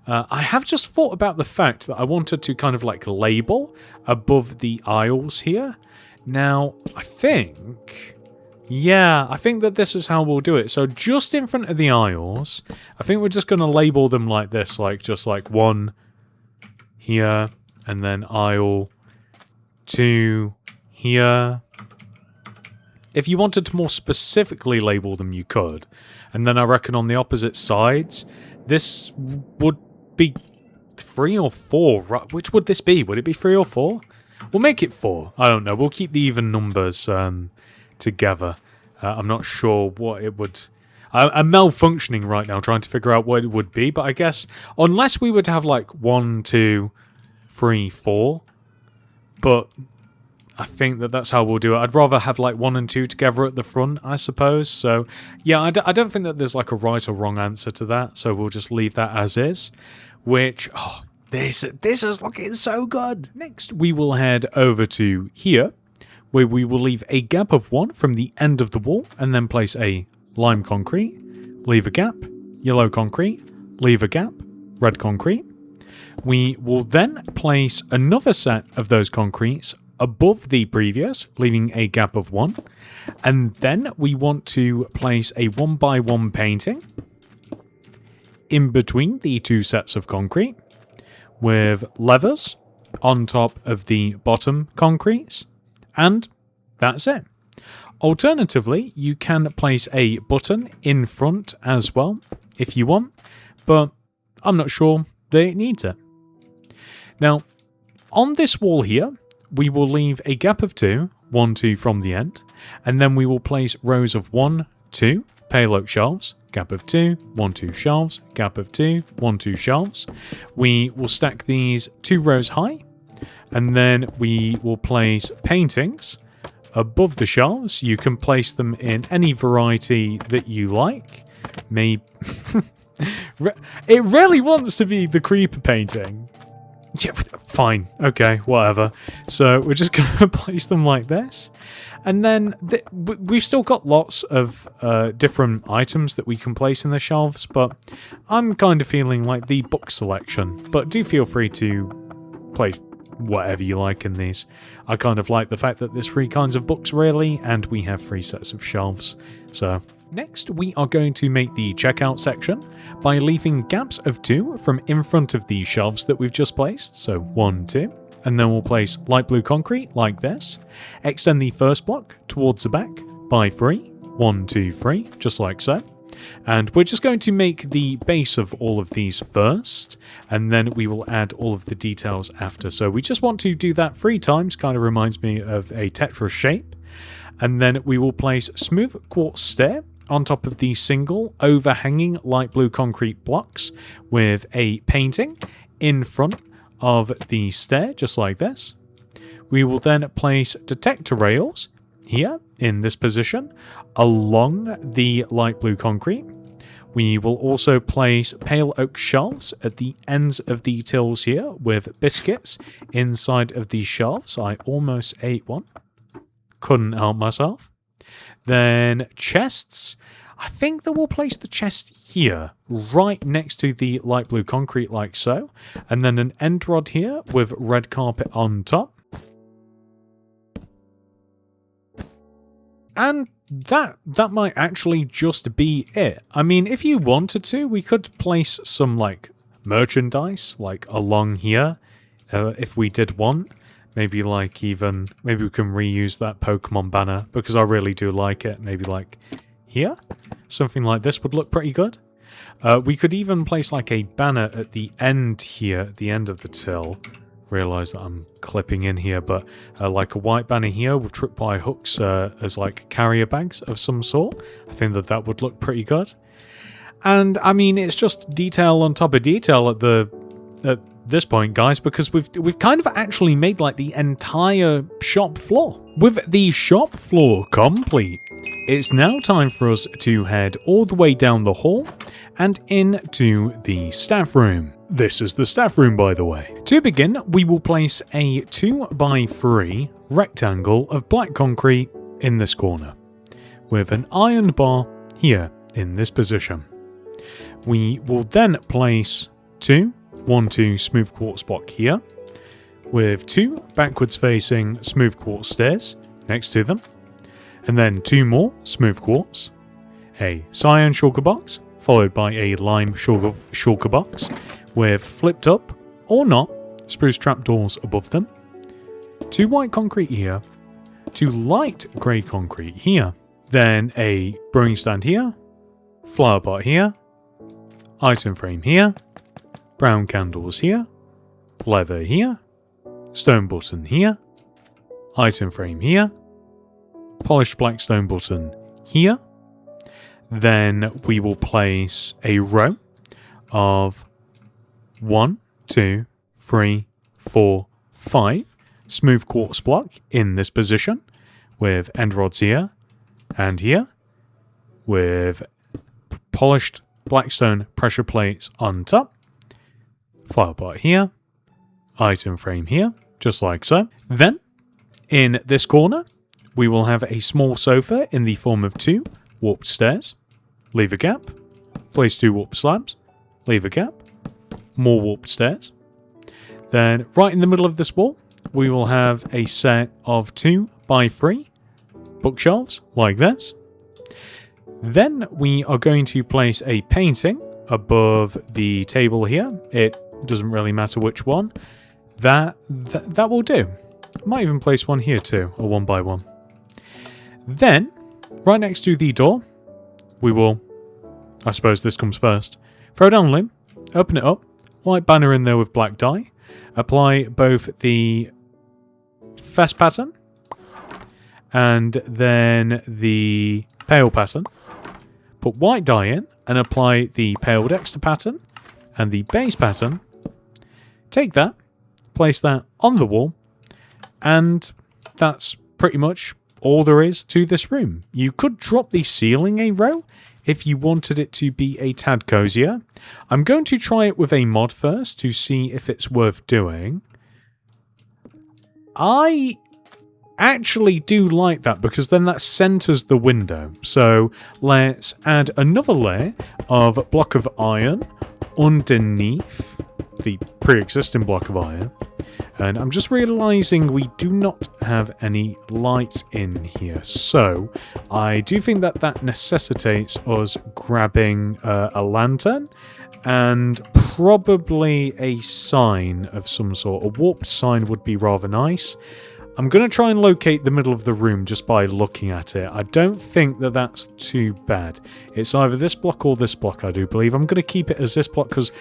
A: I have just thought about the fact that I wanted to kind of like label above the aisles here. Now, I think that this is how we'll do it. So just in front of the aisles, I think we're just going to label them like this, like just like 1 here, and then aisle 2 here. If you wanted to more specifically label them, you could. And then I reckon on the opposite sides, this would be 3 or 4. Which would this be? Would it be 3 or 4? We'll make it 4. I don't know. We'll keep the even numbers together. I'm not sure what it would... I'm malfunctioning right now trying to figure out what it would be. But I guess unless we were to have like 1, 2, 3, 4. But... I think that that's how we'll do it. I'd rather have like 1 and 2 together at the front, I suppose. So, yeah, I don't think that there's like a right or wrong answer to that. So we'll just leave that as is. Which, oh, this is looking so good. Next, we will head over to here, where we will leave a gap of 1 from the end of the wall, and then place a lime concrete, leave a gap, yellow concrete, leave a gap, red concrete. We will then place another set of those concretes above the previous, leaving a gap of 1. And then we want to place a 1x1 painting in between the 2 sets of concrete with levers on top of the bottom concretes. And that's it. Alternatively, you can place a button in front as well if you want, but I'm not sure that it needs it. Now, on this wall here, we will leave a gap of 2, 1, 2 from the end, and then we will place rows of 1, 2, pale oak shelves, gap of 2, 1, 2 shelves, gap of 2, 1, 2 shelves. We will stack these 2 rows high, and then we will place paintings above the shelves. You can place them in any variety that you like. Maybe it really wants to be the creeper painting. Yeah, fine. Okay, whatever. So we're just going to place them like this. And then we've still got lots of different items that we can place in the shelves, but I'm kind of feeling like the book selection. But do feel free to place whatever you like in these. I kind of like the fact that there's 3 kinds of books, really, and we have 3 sets of shelves. So... next, we are going to make the checkout section by leaving gaps of 2 from in front of the shelves that we've just placed. So 1, 2, and then we'll place light blue concrete like this. Extend the first block towards the back by 3, 1, 2, 3, just like so. And we're just going to make the base of all of these first, and then we will add all of the details after. So we just want to do that 3 times, kind of reminds me of a Tetris shape. And then we will place smooth quartz stair on top of the single overhanging light blue concrete blocks with a painting in front of the stair, just like this. We will then place detector rails here in this position along the light blue concrete. We will also place pale oak shelves at the ends of the tills here with biscuits inside of these shelves. I almost ate one. Couldn't help myself. Then chests. I think that we'll place the chest here, right next to the light blue concrete like so. And then an end rod here with red carpet on top. And that might actually just be it. I mean, if you wanted to, we could place some, like, merchandise, like, along here, if we did want. Maybe, like, maybe we can reuse that Pokemon banner, because I really do like it. Maybe, like, here? Something like this would look pretty good. We could even place, like, a banner at the end here, at the end of the till. Realise that I'm clipping in here, but like a white banner here with tripwire hooks as like carrier bags of some sort. I think that would look pretty good. And I mean, it's just detail on top of detail at this point, guys, because we've kind of actually made like the entire shop floor. With the shop floor complete, it's now time for us to head all the way down the hall and into the staff room. This is the staff room, by the way. To begin, we will place a 2x3 rectangle of black concrete in this corner, with an iron bar here in this position. We will then place 2 1-2 smooth quartz block here, with 2 backwards facing smooth quartz stairs next to them, and then 2 more smooth quartz, a cyan shulker box, followed by a lime shulker box, with flipped up, or not, spruce trapdoors above them, 2 white concrete here, 2 light grey concrete here, then a brewing stand here, flower pot here, item frame here, brown candles here, leather here, stone button here, item frame here, polished black stone button here. Then we will place a row of 1, 2, 3, 4, 5 smooth quartz block in this position, with end rods here and here, with polished blackstone pressure plates on top, flower pot here, item frame here, just like so. Then, in this corner, we will have a small sofa in the form of 2 warped stairs, leave a gap, place 2 warped slabs, leave a gap, more warped stairs. Then, right in the middle of this wall, we will have a set of 2 by 3 bookshelves, like this. Then, we are going to place a painting above the table here. It doesn't really matter which one. That will do. I might even place one here too, a 1 by 1. Then, right next to the door, we will, I suppose this comes first, throw down a loom, open it up, white banner in there with black dye, apply both the fest pattern and then the pale pattern, put white dye in and apply the pale dexter pattern and the base pattern, take that, place that on the wall, and that's pretty much all there is to this room. You could drop the ceiling a row if you wanted it to be a tad cozier. I'm going to try it with a mod first to see if it's worth doing. I actually do like that because then that centers the window. So let's add another layer of block of iron underneath the pre-existing block of iron. And I'm just realizing we do not have any light in here. So I do think that that necessitates us grabbing a lantern and probably a sign of some sort. A warped sign would be rather nice. I'm going to try and locate the middle of the room just by looking at it. I don't think that that's too bad. It's either this block or this block, I do believe. I'm going to keep it as this block because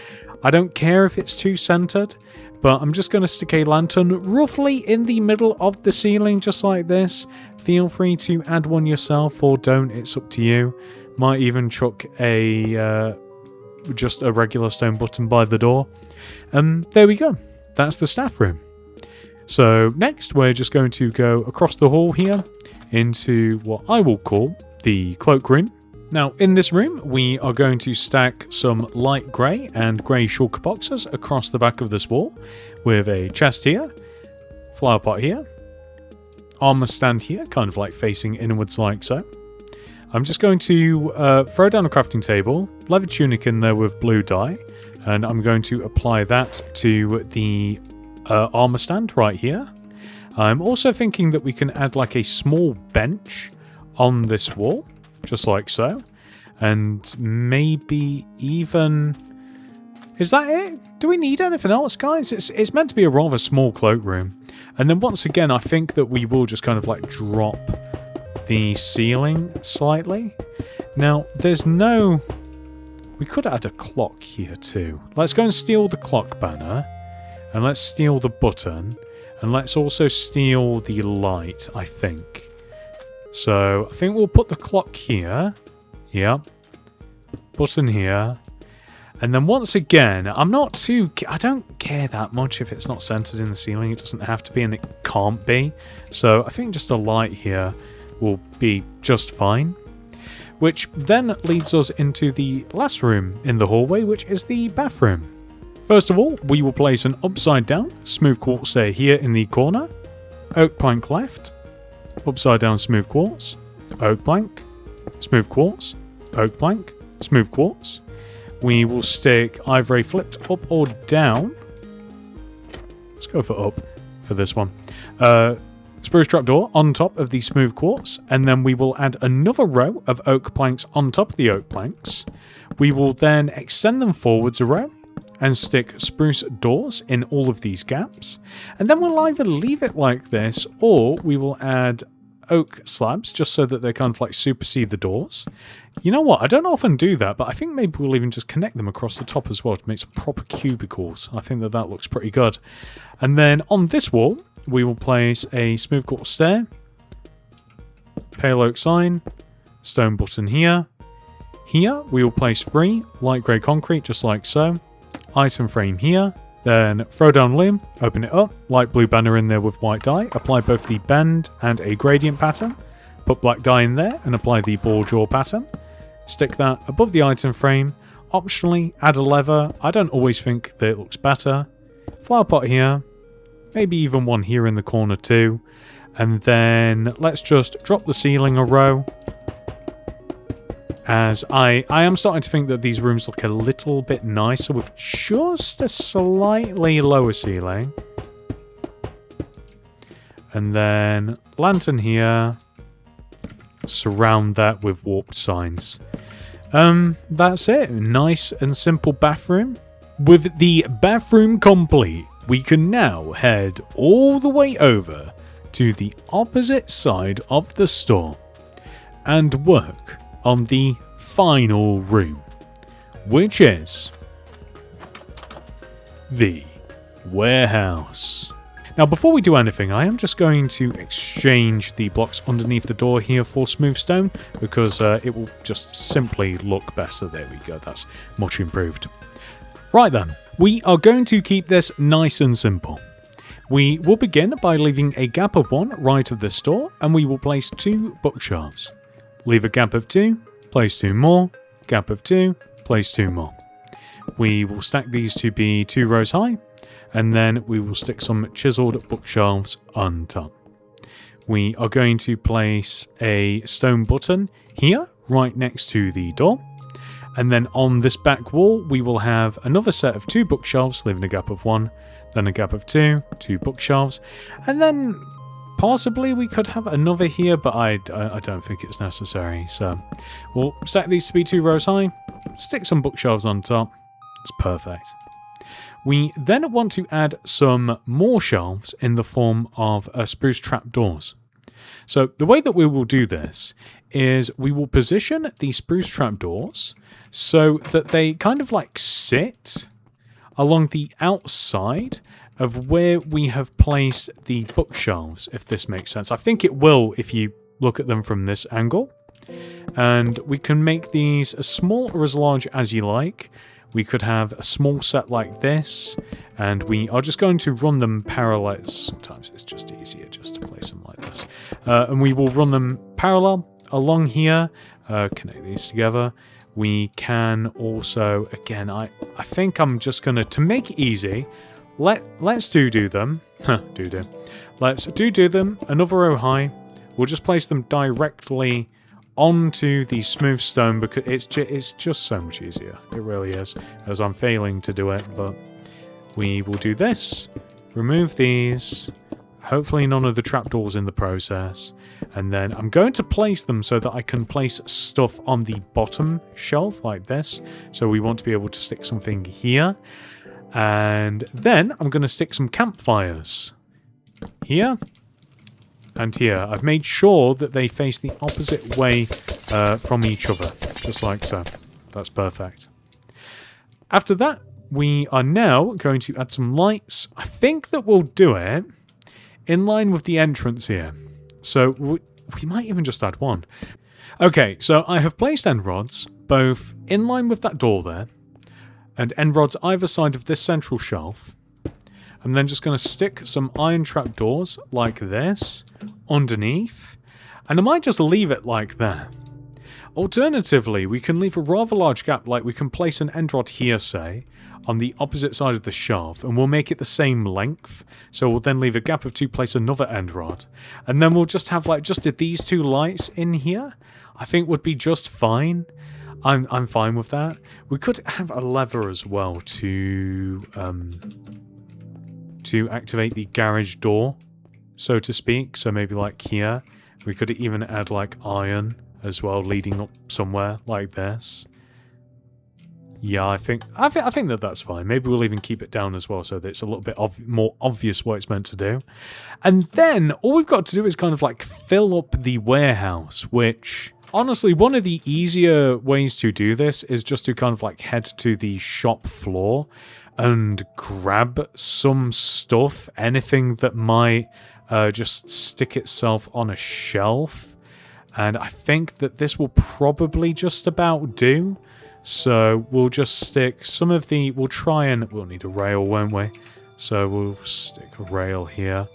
A: I don't care if it's too centered. But I'm just going to stick a lantern roughly in the middle of the ceiling, just like this. Feel free to add one yourself or don't, it's up to you. Might even chuck a just a regular stone button by the door. There we go. That's the staff room. So next we're just going to go across the hall here into what I will call the cloak room. Now in this room we are going to stack some light grey and grey shulker boxes across the back of this wall with a chest here, flower pot here, armor stand here, kind of like facing inwards like so. I'm just going to throw down a crafting table, leather tunic in there with blue dye, and I'm going to apply that to the armor stand right here. I'm also thinking that we can add like a small bench on this wall, just like so, and maybe even... Is that it? Do we need anything else, guys? It's meant to be a rather small cloak room. And then once again, I think that we will just kind of like drop the ceiling slightly. Now, there's no... We could add a clock here too. Let's go and steal the clock banner. And let's steal the button. And let's also steal the light, I think. So, I think we'll put the clock here. Yep. Button here. And then once again, I don't care that much if it's not centered in the ceiling. It doesn't have to be and it can't be. So, I think just a light here will be just fine. Which then leads us into the last room in the hallway, which is the bathroom. First of all, we will place an upside down smooth quartz stair here in the corner. Oak plank left. Upside down smooth quartz. Oak plank. Smooth quartz. oak plank, smooth quartz. We will stick either a flipped up or down. Let's go for up for this one. Spruce trapdoor on top of the smooth quartz, and then we will add another row of oak planks on top of the oak planks. We will then extend them forwards a row and stick spruce doors in all of these gaps. And then we'll either leave it like this, or we will add oak slabs just so that they kind of like supersede the doors. You know what? I don't often do that, but I think maybe we'll even just connect them across the top as well to make some proper cubicles. I think that that looks pretty good. And then on this wall, we will place a smooth quartz stair, pale oak sign, stone button here. Here, we will place 3 light grey concrete, just like so. Item frame here. Then throw down loom, open it up, light blue banner in there with white dye, apply both the bend and a gradient pattern, put black dye in there and apply the ball jaw pattern. Stick that above the item frame. Optionally, add a lever. I don't always think that it looks better. Flower pot here. Maybe even one here in the corner too. And then let's just drop the ceiling a row. As I am starting to think that these rooms look a little bit nicer with just a slightly lower ceiling. And then lantern here. Surround that with warped signs. That's it. Nice and simple bathroom. With the bathroom complete, we can now head all the way over to the opposite side of the store and work on the final room, which is the warehouse. Now, before we do anything, I am just going to exchange the blocks underneath the door here for smooth stone, because it will just simply look better. There we go, that's much improved. Right then, we are going to keep this nice and simple. We will begin by leaving a gap of 1 right of this door, and we will place 2 bookshelves. Leave a gap of 2, place 2 more, gap of 2, place 2 more. We will stack these to be 2 rows high, and then we will stick some chiseled bookshelves on top. We are going to place a stone button here, right next to the door. And then on this back wall, we will have another set of 2 bookshelves, leaving a gap of 1, then a gap of 2 bookshelves, and then possibly we could have another here, but I don't think it's necessary. So we'll stack these to be 2 rows high, stick some bookshelves on top. It's perfect. We then want to add some more shelves in the form of spruce trapdoors. So the way that we will do this is we will position the spruce trapdoors so that they kind of like sit along the outside of where we have placed the bookshelves, if this makes sense. I think it will if you look at them from this angle. And we can make these as small or as large as you like. We could have a small set like this, and we are just going to run them parallel. Sometimes it's just easier just to place them like this. And we will run them parallel along here, connect these together. We can also, again, I think I'm just going to make it easy, let's do them. Let's do them another row high. We'll just place them directly onto the smooth stone because it's just so much easier. It really is, as I'm failing to do it, but we will do this, remove these, hopefully none of the trapdoors in the process, and then I'm going to place them so that I can place stuff on the bottom shelf like this. So we want to be able to stick something here, and then I'm going to stick some campfires here and here. I've made sure that they face the opposite way from each other, just like so. That's perfect. After that, we are now going to add some lights. I think that we'll do it in line with the entrance here. So we might even just add 1. Okay, so I have placed end rods both in line with that door there, and end rods either side of this central shelf. I'm then just going to stick some iron trapdoors like this underneath, and I might just leave it like that. Alternatively, we can leave a rather large gap, like we can place an end rod here, say, on the opposite side of the shelf, and we'll make it the same length. So we'll then leave a gap of 2, place another end rod, and then we'll just have like just these 2 lights in here. I think would be just fine. I'm fine with that. We could have a lever as well to activate the garage door, so to speak. So maybe like here, we could even add like iron as well, leading up somewhere like this. Yeah, I think that that's fine. Maybe we'll even keep it down as well, so that it's a little bit more obvious what it's meant to do. And then all we've got to do is kind of like fill up the warehouse, which honestly, one of the easier ways to do this is just to kind of like head to the shop floor and grab some stuff, anything that might just stick itself on a shelf. And I think that this will probably just about do. So we'll just stick some of the, we'll need a rail, won't we? So we'll stick a rail here.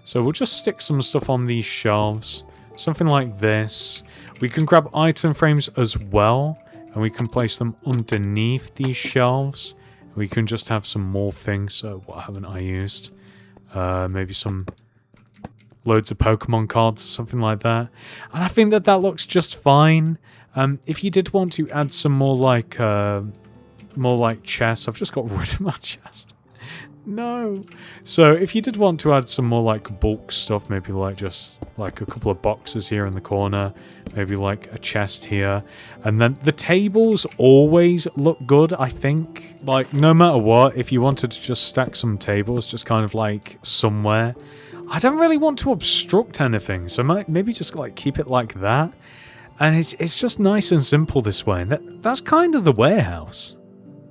A: So we'll just stick some stuff on these shelves, something like this. We can grab item frames as well, and we can place them underneath these shelves. We can just have some more things. So what haven't I used? Maybe some loads of Pokemon cards or something like that. And I think that that looks just fine. If you did want to add some more like chests, I've just got rid of my chest. No. So if you did want to add some more like bulk stuff, maybe like just like a couple of boxes here in the corner, maybe like a chest here, and then the tables always look good, I think. Like no matter what, if you wanted to just stack some tables just kind of like somewhere, I don't really want to obstruct anything, so maybe just like keep it like that. And it's just nice and simple this way. And that's kind of the warehouse.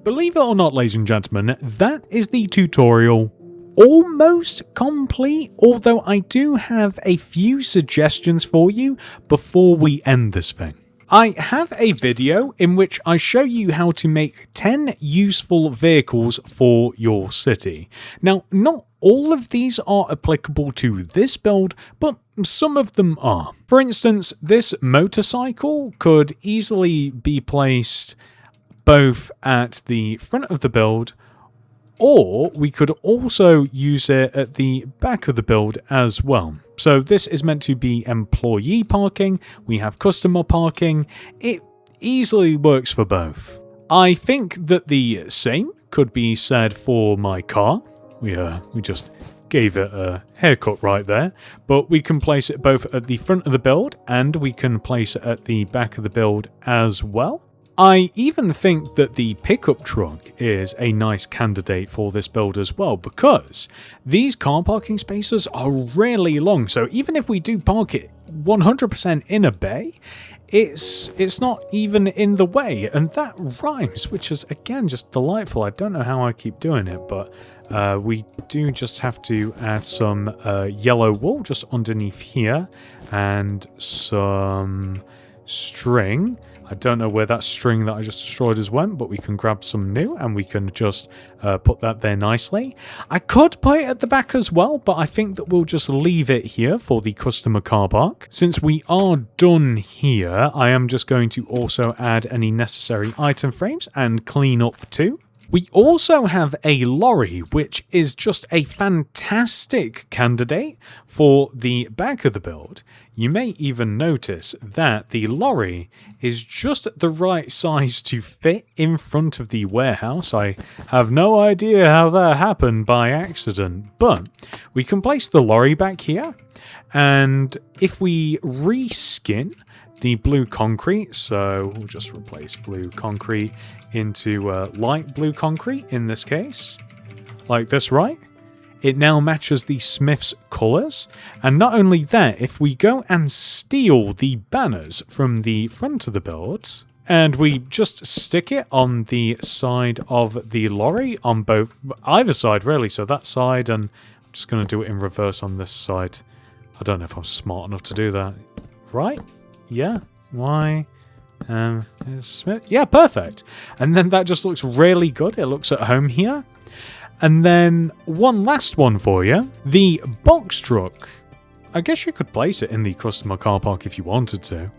A: Believe it or not, ladies and gentlemen, that is the tutorial. Almost complete, although I do have a few suggestions for you before we end this thing. I have a video in which I show you how to make 10 useful vehicles for your city. Now, not all of these are applicable to this build, but some of them are. For instance, this motorcycle could easily be placed both at the front of the build, or we could also use it at the back of the build as well. So this is meant to be employee parking, we have customer parking, it easily works for both. I think that the same could be said for my car. We just gave it a haircut right there, but we can place it both at the front of the build and we can place it at the back of the build as well. I even think that the pickup truck is a nice candidate for this build as well, because these car parking spaces are really long, so even if we do park it 100% in a bay, it's not even in the way, and that rhymes, which is again just delightful. I don't know how I keep doing it, but we do just have to add some yellow wool just underneath here, and some string. I don't know where that string that I just destroyed has went, but we can grab some new and we can just put that there nicely. I could put it at the back as well, but I think that we'll just leave it here for the customer car park. Since we are done here, I am just going to also add any necessary item frames and clean up too. We also have a lorry, which is just a fantastic candidate for the back of the build. You may even notice that the lorry is just the right size to fit in front of the warehouse. I have no idea how that happened by accident, but we can place the lorry back here, and if we reskin the blue concrete, so we'll just replace blue concrete into light blue concrete in this case, like this, right? It now matches the Smith's colours, and not only that, if we go and steal the banners from the front of the build, and we just stick it on the side of the lorry, on either side really, so that side, and I'm just going to do it in reverse on this side. I don't know if I'm smart enough to do that. Right? Yeah. Why? Smith? Yeah, perfect. And then that just looks really good. It looks at home here. And then one last one for you. The box truck. I guess you could place it in the customer car park if you wanted to.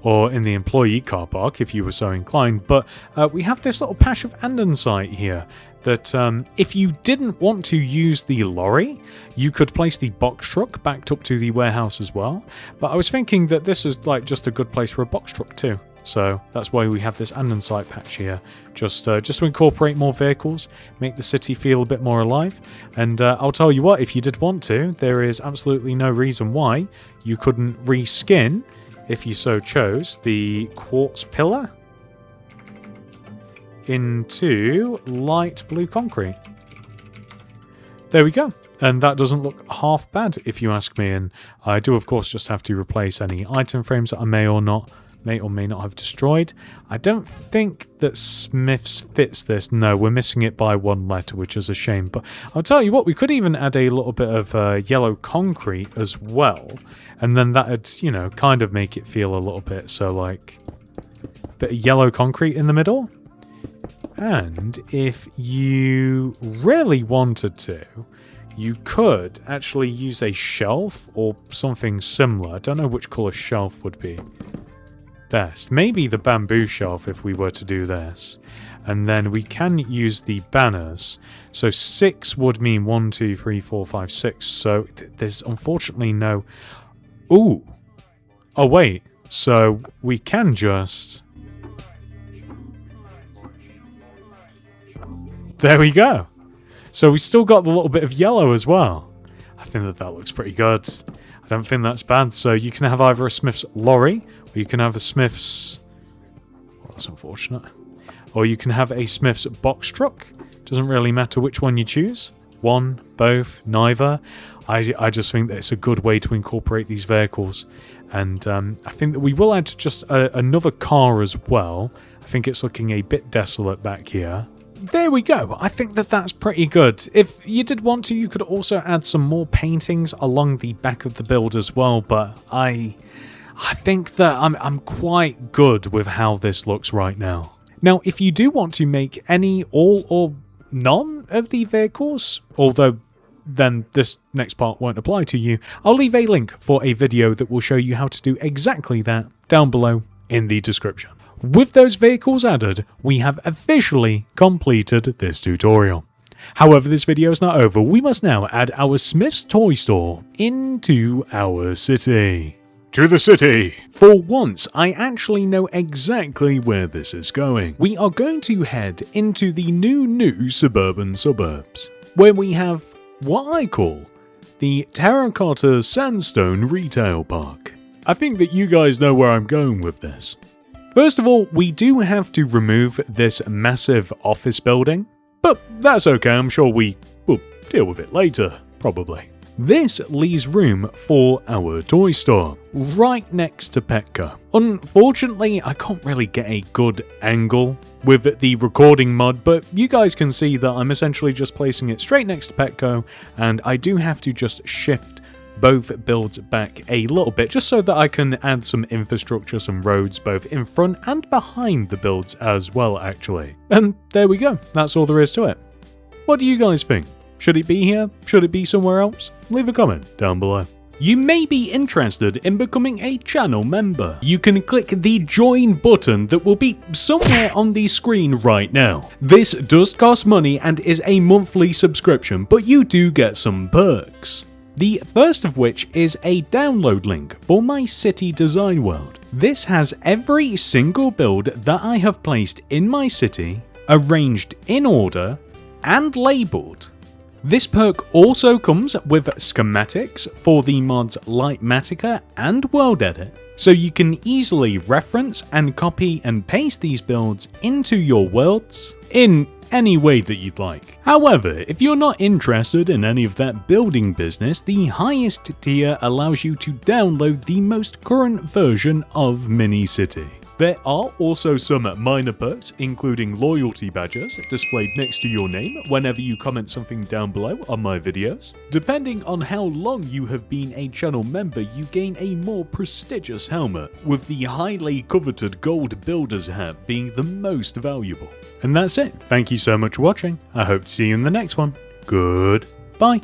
A: or in the employee car park if you were so inclined, but we have this little patch of andesite here that if you didn't want to use the lorry, you could place the box truck backed up to the warehouse as well. But I was thinking that this is like just a good place for a box truck too. So that's why we have this andesite patch here, just to incorporate more vehicles, make the city feel a bit more alive. And I'll tell you what, if you did want to, there is absolutely no reason why you couldn't reskin, if you so chose, the quartz pillar into light blue concrete. There we go. And that doesn't look half bad, if you ask me. And I do, of course, just have to replace any item frames that I may or may not have destroyed. I don't think that Smith's fits this. No, we're missing it by one letter, which is a shame. But I'll tell you what, we could even add a little bit of yellow concrete as well. And then that'd, you know, kind of make it feel a little bit, so like a bit of yellow concrete in the middle. And if you really wanted to, you could actually use a shelf or something similar. I don't know which colour shelf would be best. Maybe the bamboo shelf if we were to do this. And then we can use the banners. So 6 would mean 1, 2, 3, 4, 5, 6. So there's unfortunately no... Ooh. Oh, wait. So we can just... There we go. So we still got the little bit of yellow as well. I think that looks pretty good. I don't think that's bad. So you can have either a Smith's lorry, or you can have a Smith's... Well, that's unfortunate. Or you can have a Smith's box truck. Doesn't really matter which one you choose. One, both, neither. I just think that it's a good way to incorporate these vehicles. And I think that we will add just another car as well. I think it's looking a bit desolate back here. There we go. I think that that's pretty good. If you did want to, you could also add some more paintings along the back of the build as well, but I think that I'm quite good with how this looks right now. Now, if you do want to make any, all, or none of the vehicles, although then this next part won't apply to you, I'll leave a link for a video that will show you how to do exactly that down below in the description. With those vehicles added, we have officially completed this tutorial. However, this video is not over. We must now add our Smith's Toy Store into our city. To the city! For once, I actually know exactly where this is going. We are going to head into the new suburban suburbs, where we have what I call the Terracotta Sandstone Retail Park. I think that you guys know where I'm going with this. First of all, we do have to remove this massive office building, but that's okay, I'm sure we will deal with it later, probably. This leaves room for our toy store, right next to Petco. Unfortunately, I can't really get a good angle with the recording mod, but you guys can see that I'm essentially just placing it straight next to Petco, and I do have to just shift both builds back a little bit, just so that I can add some infrastructure, some roads, both in front and behind the builds as well, actually. And there we go, that's all there is to it. What do you guys think? Should it be here? Should it be somewhere else? Leave a comment down below. You may be interested in becoming a channel member. You can click the join button that will be somewhere on the screen right now. This does cost money and is a monthly subscription, but you do get some perks. The first of which is a download link for my city design world. This has every single build that I have placed in my city, arranged in order, and labelled. This perk also comes with schematics for the mods Lightmatica and World Edit, so you can easily reference and copy and paste these builds into your worlds in any way that you'd like. However, if you're not interested in any of that building business, the highest tier allows you to download the most current version of Mini-City. There are also some minor perks, including loyalty badges displayed next to your name whenever you comment something down below on my videos. Depending on how long you have been a channel member, you gain a more prestigious helmet, with the highly coveted gold builder's hat being the most valuable. And that's it. Thank you so much for watching. I hope to see you in the next one. Goodbye.